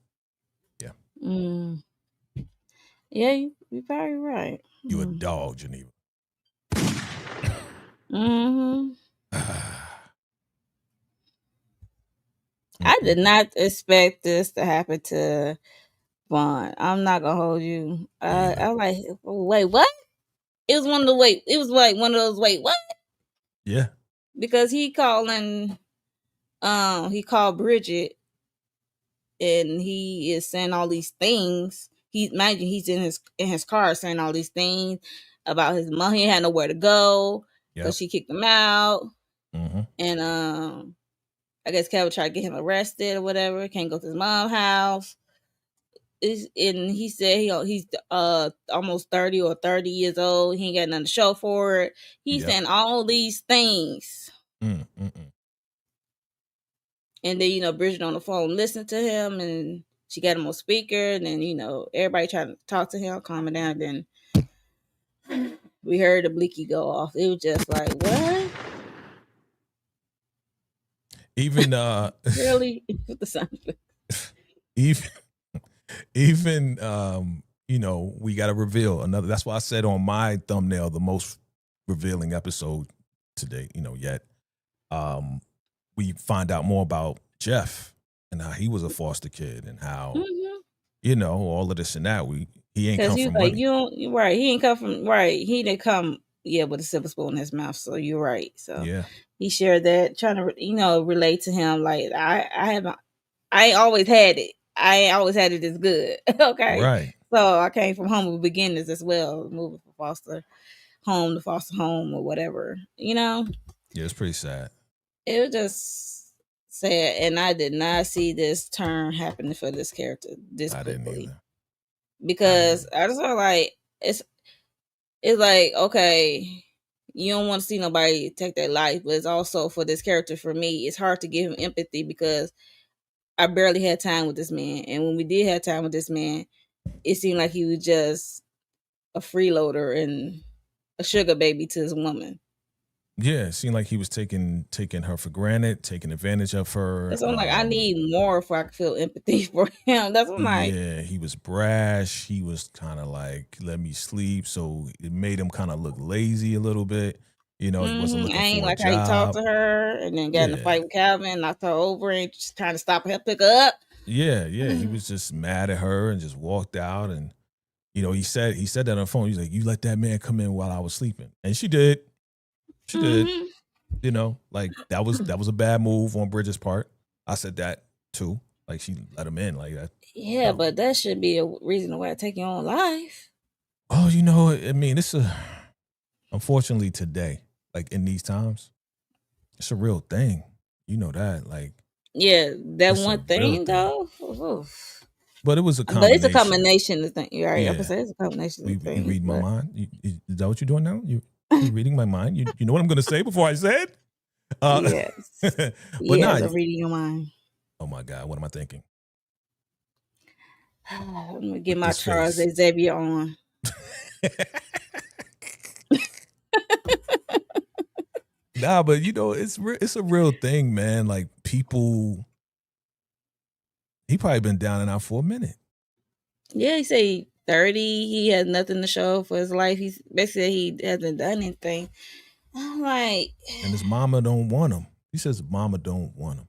S2: Yeah.
S1: Mm, yeah, you probably right.
S2: You a
S1: Mm.
S2: dog, Geneva.
S1: Hmm. I did
S2: Mm-mm.
S1: not expect this to happen to Vaughn. I'm not gonna hold you.
S2: Me either.
S1: I like. Wait, what? It was one of the wait. It was like one of those wait what?
S2: Yeah.
S1: Because he calling. He called Bridget, and he is saying all these things. He imagine he's in his car saying all these things about his mom. He had nowhere to go because
S2: Yep.
S1: she kicked him out,
S2: Mm-hmm.
S1: and I guess Kevin tried to get him arrested or whatever. Can't go to his mom's house. And he said he's almost 30 or 30 years old. He ain't got nothing to show for it. He's
S2: Yep.
S1: saying all these things.
S2: Mm-mm.
S1: And then, Bridget on the phone listened to him, and she got him on speaker. And then, everybody trying to talk to him, calm him down. Then we heard the bleaky go off. It was just like, what?
S2: Even
S1: Really? With the sound effect.
S2: even even we got to reveal another. That's why I said on my thumbnail the most revealing episode today, yet. We find out more about Jeff and how he was a foster kid and how all of this and that. He ain't
S1: Because
S2: come
S1: he was
S2: from
S1: like,
S2: money.
S1: you're right. He ain't come from, right. He didn't come, with a silver spoon in his mouth. So you're right. So
S2: Yeah.
S1: he shared that, trying to, relate to him. Like, I ain't always had it. I ain't always had it as good. Okay.
S2: Right.
S1: So I came from humble beginnings as well, moving from foster home to foster home or whatever.
S2: Yeah, it's pretty sad.
S1: It was just sad. And I did not see this turn happening for this character this
S2: I didn't
S1: quickly.
S2: either.
S1: Because I just felt like it's like, okay, you don't want to see nobody take their life, but it's also for this character, for me, it's hard to give him empathy because I barely had time with this man. And when we did have time with this man, it seemed like he was just a freeloader and a sugar baby to his woman.
S2: Yeah, it seemed like he was taking her for granted, taking advantage of her.
S1: That's what I'm like, I need more if I could feel empathy for him. That's what I'm like.
S2: Yeah, he was brash. He was kind of like, let me sleep. So it made him kind of look lazy a little bit. He wasn't
S1: I
S2: looking
S1: ain't
S2: for a
S1: like how he talked
S2: job.
S1: to her and then got in a
S2: Yeah.
S1: fight with Calvin, knocked her over and just trying to stop her, pick her up.
S2: Yeah, yeah. He was just mad at her and just walked out. And he said that on the phone. He's like, "You let that man come in while I was sleeping," and she did. She did. Like that was a bad move on Bridget's part. I said that too. Like she let him in like that.
S1: Yeah, but that should be a reason why I take your own life.
S2: Oh, I mean, unfortunately today, like in these times, it's a real thing. You know that, like.
S1: Yeah, that
S2: It's a
S1: one
S2: real
S1: thing
S2: thing.
S1: though. Oof.
S2: But it was a
S1: But it's a
S2: combination.
S1: combination of things. You're right. I'm gonna
S2: Yeah.
S1: say it's a combination of
S2: You
S1: things.
S2: read my
S1: But
S2: mind? Is that what you're doing now? You reading my mind? You know what I'm going to say before I say it?
S1: yes,
S2: But
S1: yes,
S2: nah.
S1: I'm reading your mind.
S2: Oh my God, what am I thinking?
S1: I'm gonna get
S2: With
S1: my
S2: this
S1: Charles
S2: face.
S1: Xavier on.
S2: Nah, but it's a real thing, man. Like he probably been down and out for a minute.
S1: Yeah, he say 30. He has nothing to show for his life. He's basically he hasn't done anything. I'm like,
S2: And his mama don't want him. He says mama don't want him.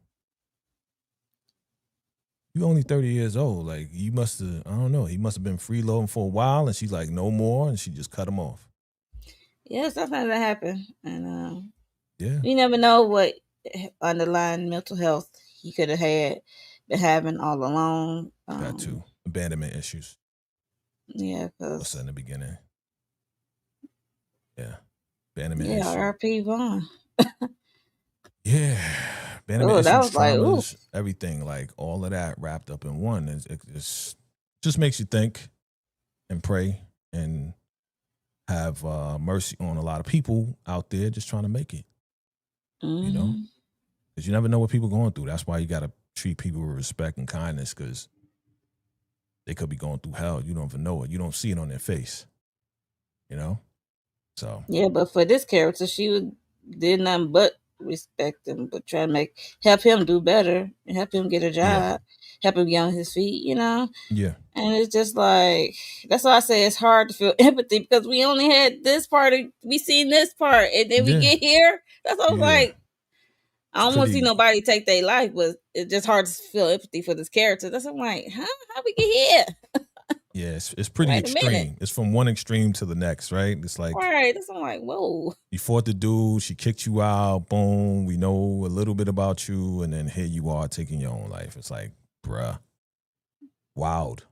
S2: You only 30 years old. Like, you must have, I don't know, he must have been freeloading for a while, and she's like, no more, and she just cut him off.
S1: yeah, sometimes that happen. And
S2: Yeah.
S1: you never know what underlying mental health he could have been having all along.
S2: Got to. Abandonment issues.
S1: Yeah,
S2: What's
S1: because
S2: in the beginning? Yeah. Abandonment
S1: yeah,
S2: issues.
S1: R.P. Vaughn.
S2: Yeah. Abandonment
S1: That
S2: issues,
S1: was like, ooh.
S2: traumas, everything, like all of that wrapped up in one. It just makes you think and pray and have mercy on a lot of people out there just trying to make it, you know? Because you never know what people are going through. That's why you got to treat people with respect and kindness, because they could be going through hell. You don't even know it. You don't see it on their face, you know? So.
S1: Yeah, but for this character, did nothing but respect him, but try to help him do better and help him get a job, help him get on his feet,
S2: Yeah.
S1: And it's just like, that's why I say it's hard to feel empathy, because we only had this part, we seen this part, and then we get here. That's what I was like, I don't want to see nobody take their life, but it's just hard to feel empathy for this character. That's what I'm like, huh? How we get here?
S2: Yeah, it's pretty extreme. It's from one extreme to the next, right? It's like,
S1: right. That's I'm like, whoa.
S2: You fought the dude, she kicked you out, boom, we know a little bit about you, and then here you are taking your own life. It's like, bruh, wild.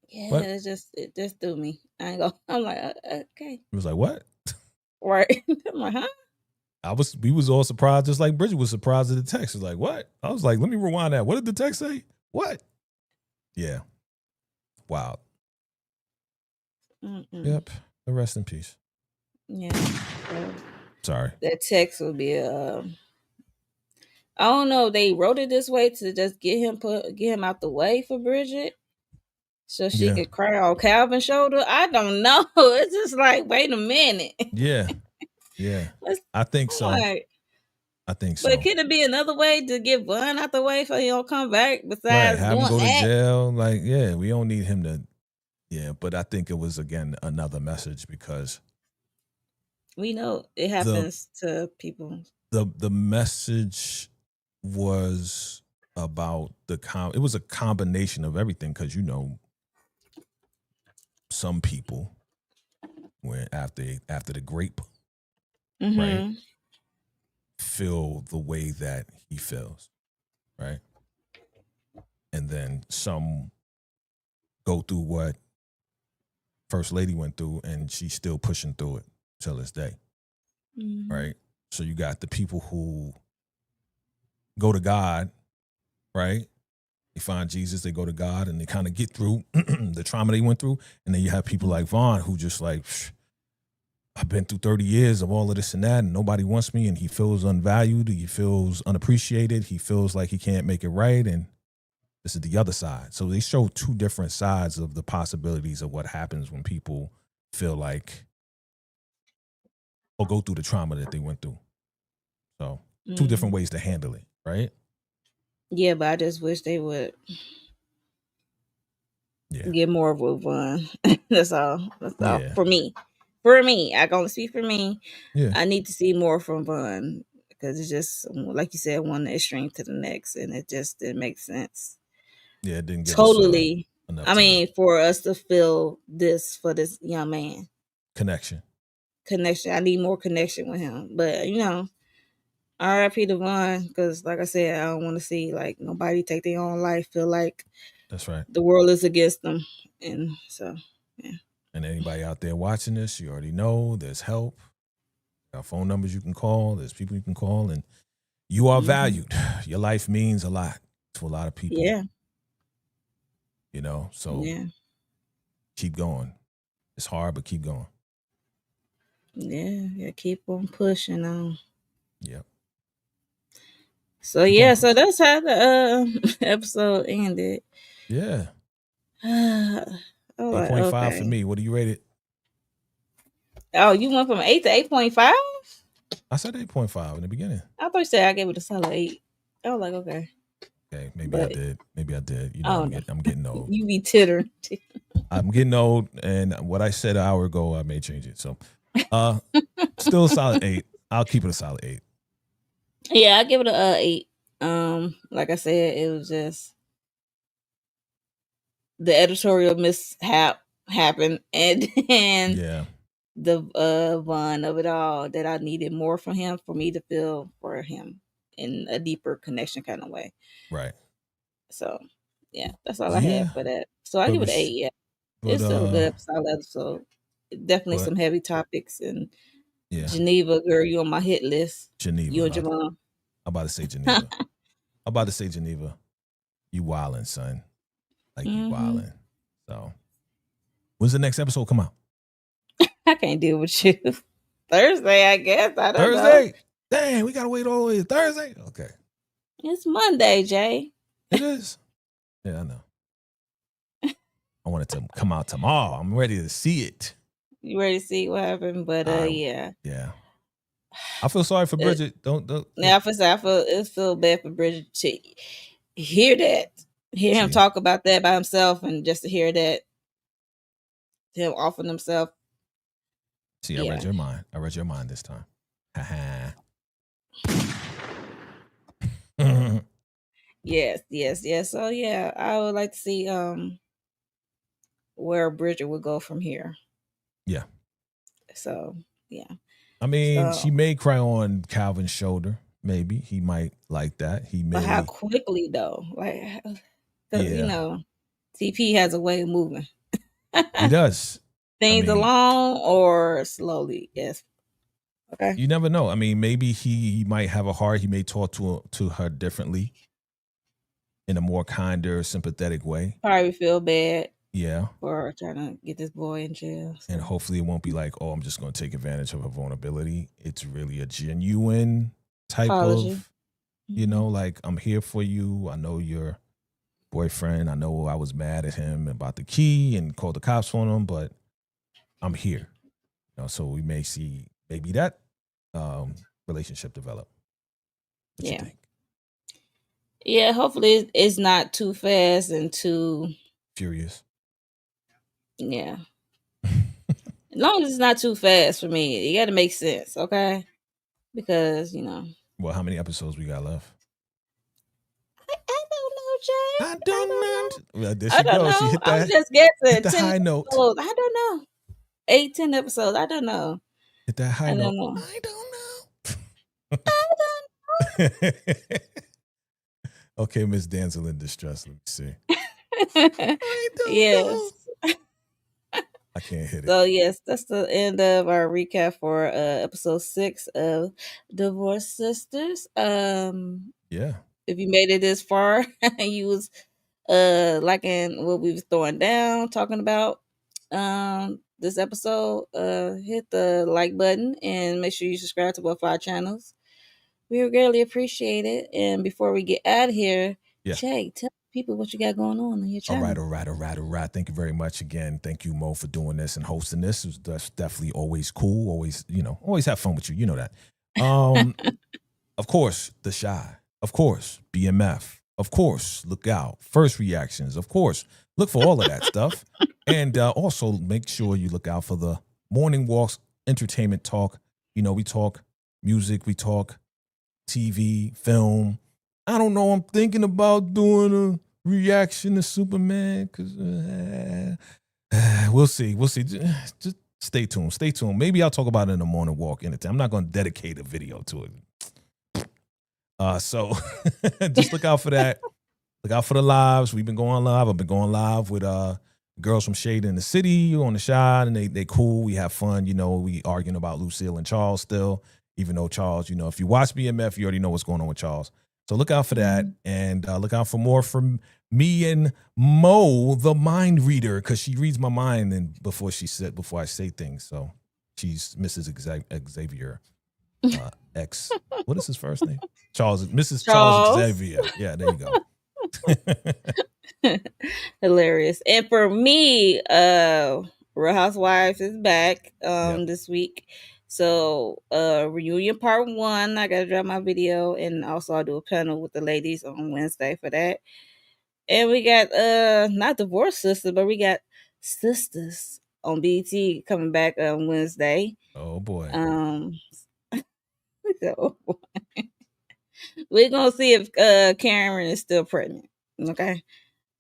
S1: Yeah, what? It just threw me. I ain't go. I'm like, okay.
S2: It was like, what?
S1: Right. I'm like, huh?
S2: We was all surprised, just like Bridget was surprised at the text. It was like, what? I was like, let me rewind that. What did the text say? What? Yeah. Wild. Yep. Rest in peace.
S1: Yeah.
S2: Sorry.
S1: That text would be I don't know. They wrote it this way to just get him out the way for Bridget, so she could cry on Calvin's shoulder. I don't know. It's just like, wait a minute.
S2: Yeah. Yeah. I think so. I think so.
S1: But could it be another way to get Vaughn out the way so he don't come back besides
S2: have him go to jail? Like, yeah, we don't need him to. Yeah, but I think it was, again, another message, because
S1: we know it happens to people.
S2: The message was about it was a combination of everything, because some people, when after the grape, right, feel the way that he feels, right, and then some go through what First Lady went through, and she's still pushing through it till this day, right? So you got the people who go to God, right? They find Jesus, they go to God, and they kind of get through the trauma they went through. And then you have people like Vaughn, who just like, I've been through 30 years of all of this and that, and nobody wants me, and he feels unvalued, he feels unappreciated, he feels like he can't make it right, and this is the other side. So they show two different sides of the possibilities of what happens when people feel like, or go through the trauma that they went through. So two different ways to handle it, right?
S1: Yeah, but I just wish they would get more of Vaughn. That's all. That's all for me. For me, I can only speak for me.
S2: Yeah,
S1: I need to see more from Vaughn, because it's just, like you said, one extreme to the next, and it just didn't make sense.
S2: Yeah, it didn't get
S1: totally.
S2: enough
S1: I mean, for us to feel this for this young man,
S2: connection.
S1: I need more connection with him. But R.I.P. to Vaughn, because like I said, I don't want to see like nobody take their own life, feel like
S2: that's right,
S1: the world is against them, and so yeah.
S2: And anybody out there watching this, you already know there's help. There are phone numbers you can call. There's people you can call, and you are valued. Your life means a lot to a lot of people.
S1: Yeah.
S2: So keep going. It's hard, but keep going.
S1: Yeah, keep on pushing on.
S2: Yep.
S1: So so that's how the episode ended.
S2: Yeah.
S1: 8.5
S2: for me. What do you rate it?
S1: Oh, you went from 8 to 8.5?
S2: I said 8.5 in the beginning.
S1: I thought you said I gave it a solid 8. I was like, okay.
S2: Okay, maybe I
S1: But
S2: did. Maybe I did. You
S1: I
S2: know,
S1: don't know.
S2: I'm getting old.
S1: You be tittering.
S2: I'm getting old, and what I said an hour ago, I may change it. So, still a solid 8. I'll keep it a solid 8.
S1: Yeah, I give it a 8. Like I said, it was just the editorial mishap happened, and then
S2: Yeah,
S1: the fun of it all that I needed more from him for me to feel for him in a deeper connection kind of way.
S2: right.
S1: So yeah, that's all I
S2: Yeah,
S1: had for that. So I
S2: but
S1: give it an 8. Yeah,
S2: but
S1: it's still a good solid episode. Definitely
S2: but
S1: some heavy topics, and
S2: yeah,
S1: Geneva, girl, you on my hit list. You
S2: Geneva.
S1: and Jamal.
S2: I'm about to say Geneva. I'm about to say Geneva. You wildin', son. Like you
S1: Hmm.
S2: wildin'. So, when's the next episode come out?
S1: I can't deal with you. Thursday, I guess. I don't know.
S2: Thursday. Dang, we gotta wait all the way to Thursday. Okay,
S1: It's Monday, Jay.
S2: it is. Yeah, I know. I want it to come out tomorrow. I'm ready to see it.
S1: You ready to see what happened? But yeah.
S2: Yeah. I feel sorry for Bridget. Don't.
S1: Now, I feel bad for Bridget to hear that, hear him
S2: See.
S1: talk about that by himself, and just to hear that him offering himself.
S2: See, I read your mind. I read your mind this time.
S1: Yes. So yeah, I would like to see where Bridget would go from here.
S2: Yeah.
S1: So yeah.
S2: I mean, she may cry on Calvin's shoulder. Maybe he might like that. He may.
S1: But how quickly though? Like, you know, TP has a way of moving.
S2: He does.
S1: Things along or slowly. Yes. Okay.
S2: You never know. I mean, maybe he might have a heart. He may talk to her differently, in a more kinder, sympathetic way.
S1: Probably feel bad.
S2: Yeah.
S1: For trying to get this boy in jail.
S2: So. And hopefully it won't be like, oh, I'm just going to take advantage of her vulnerability. It's really a genuine type
S1: apology.
S2: of, you know, like, I'm here for you. I know your boyfriend. I know I was mad at him about the key and called the cops on him, but I'm here. You know, so we may see maybe that relationship develop. What you think?
S1: Yeah, hopefully it's not too fast and too
S2: furious.
S1: Yeah. As long as it's not too fast for me, it got to make sense, okay? Because, you know.
S2: Well, how many episodes we got left?
S1: I don't know, Jay.
S2: I don't know. Well, there
S1: she goes. She hit that. I'm just guessing.
S2: Hit the high note.
S1: I don't know. 8, 10 episodes. I don't know.
S2: Hit that high note.
S1: I don't know. I don't know.
S2: Okay, Miss Danzel in distress. Let me see.
S1: I don't know.
S2: I can't hit it.
S1: So yes, that's the end of our recap for episode 6 of Divorced Sisters.
S2: Yeah.
S1: If you made it this far and you was liking what we was throwing down, talking about this episode, hit the like button and make sure you subscribe to both our channels. We would greatly appreciate it. And before we get out of here, Jay, tell people what you got going on your channel.
S2: All right. Thank you very much again. Thank you, Mo, for doing this and hosting this. That's definitely always cool. Always, always have fun with you. You know that. Of course, The Shy. Of course, BMF. Of course, Look Out. First Reactions. Of course, look for all of that stuff. And also make sure you look out for the Morning Walks Entertainment Talk. You know, we talk music, we talk TV, film. I don't know. I'm thinking about doing a reaction to Superman because we'll see. Just stay tuned. Maybe I'll talk about it in the Morning Walk. I'm not going to dedicate a video to it. So just look out for that. Look out for the lives. We've been going live. I've been going live with girls from Shade in the City on the Shine, and they cool. We have fun. You know, we arguing about Lucille and Charles still. Even though Charles, if you watch BMF, you already know what's going on with Charles. So look out for that, and look out for more from me and Mo, the mind reader, because she reads my mind and before I say things. So she's Mrs. Xavier, X. What is his first name? Mrs. Charles Xavier. Yeah, there you go.
S1: Hilarious. And for me, Real Housewives is back this week. So reunion part 1, I gotta drop my video, and also I'll do a panel with the ladies on Wednesday for that. And we got not Divorced Sisters, but we got Sistas on BT coming back on Wednesday.
S2: Oh boy.
S1: So we're gonna see if Karen is still pregnant. Okay.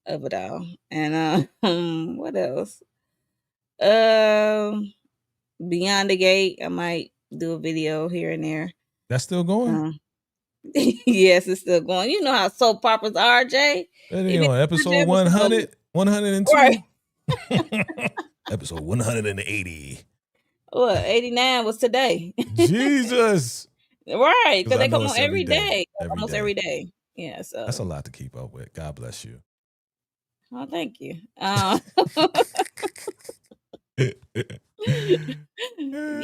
S1: Of it all. And what else? Beyond the Gate, I might do a video here and there.
S2: That's still going?
S1: Yes, it's still going. You know how soap operas are, Jay.
S2: That ain't on episode 100, 102.
S1: Right.
S2: Episode 180.
S1: What, 89 was today.
S2: Jesus.
S1: Right, because
S2: I
S1: they
S2: know
S1: come on
S2: it's every
S1: every
S2: day.
S1: day.
S2: Every
S1: Almost
S2: day.
S1: every day. Yeah, so
S2: That's a lot to keep up with. God bless you.
S1: oh, thank you.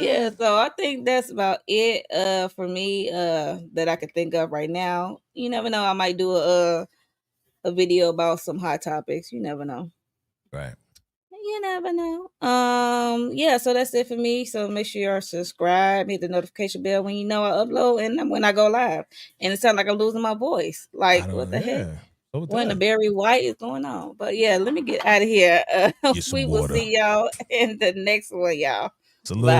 S1: Yeah, so I think that's about it for me that I could think of right now. You never know, I might do a video about some hot topics. You never know.
S2: Right.
S1: You never know. Yeah, so that's it for me. So make sure you're subscribed, hit the notification bell when you know I upload and when I go live. And it sounds like I'm losing my voice. Like, what the heck?
S2: So
S1: When the Barry White is going on. But yeah, let me get out of here.
S2: Get some
S1: We will
S2: water.
S1: see y'all in the next one, y'all.
S2: Salute.
S1: Bye.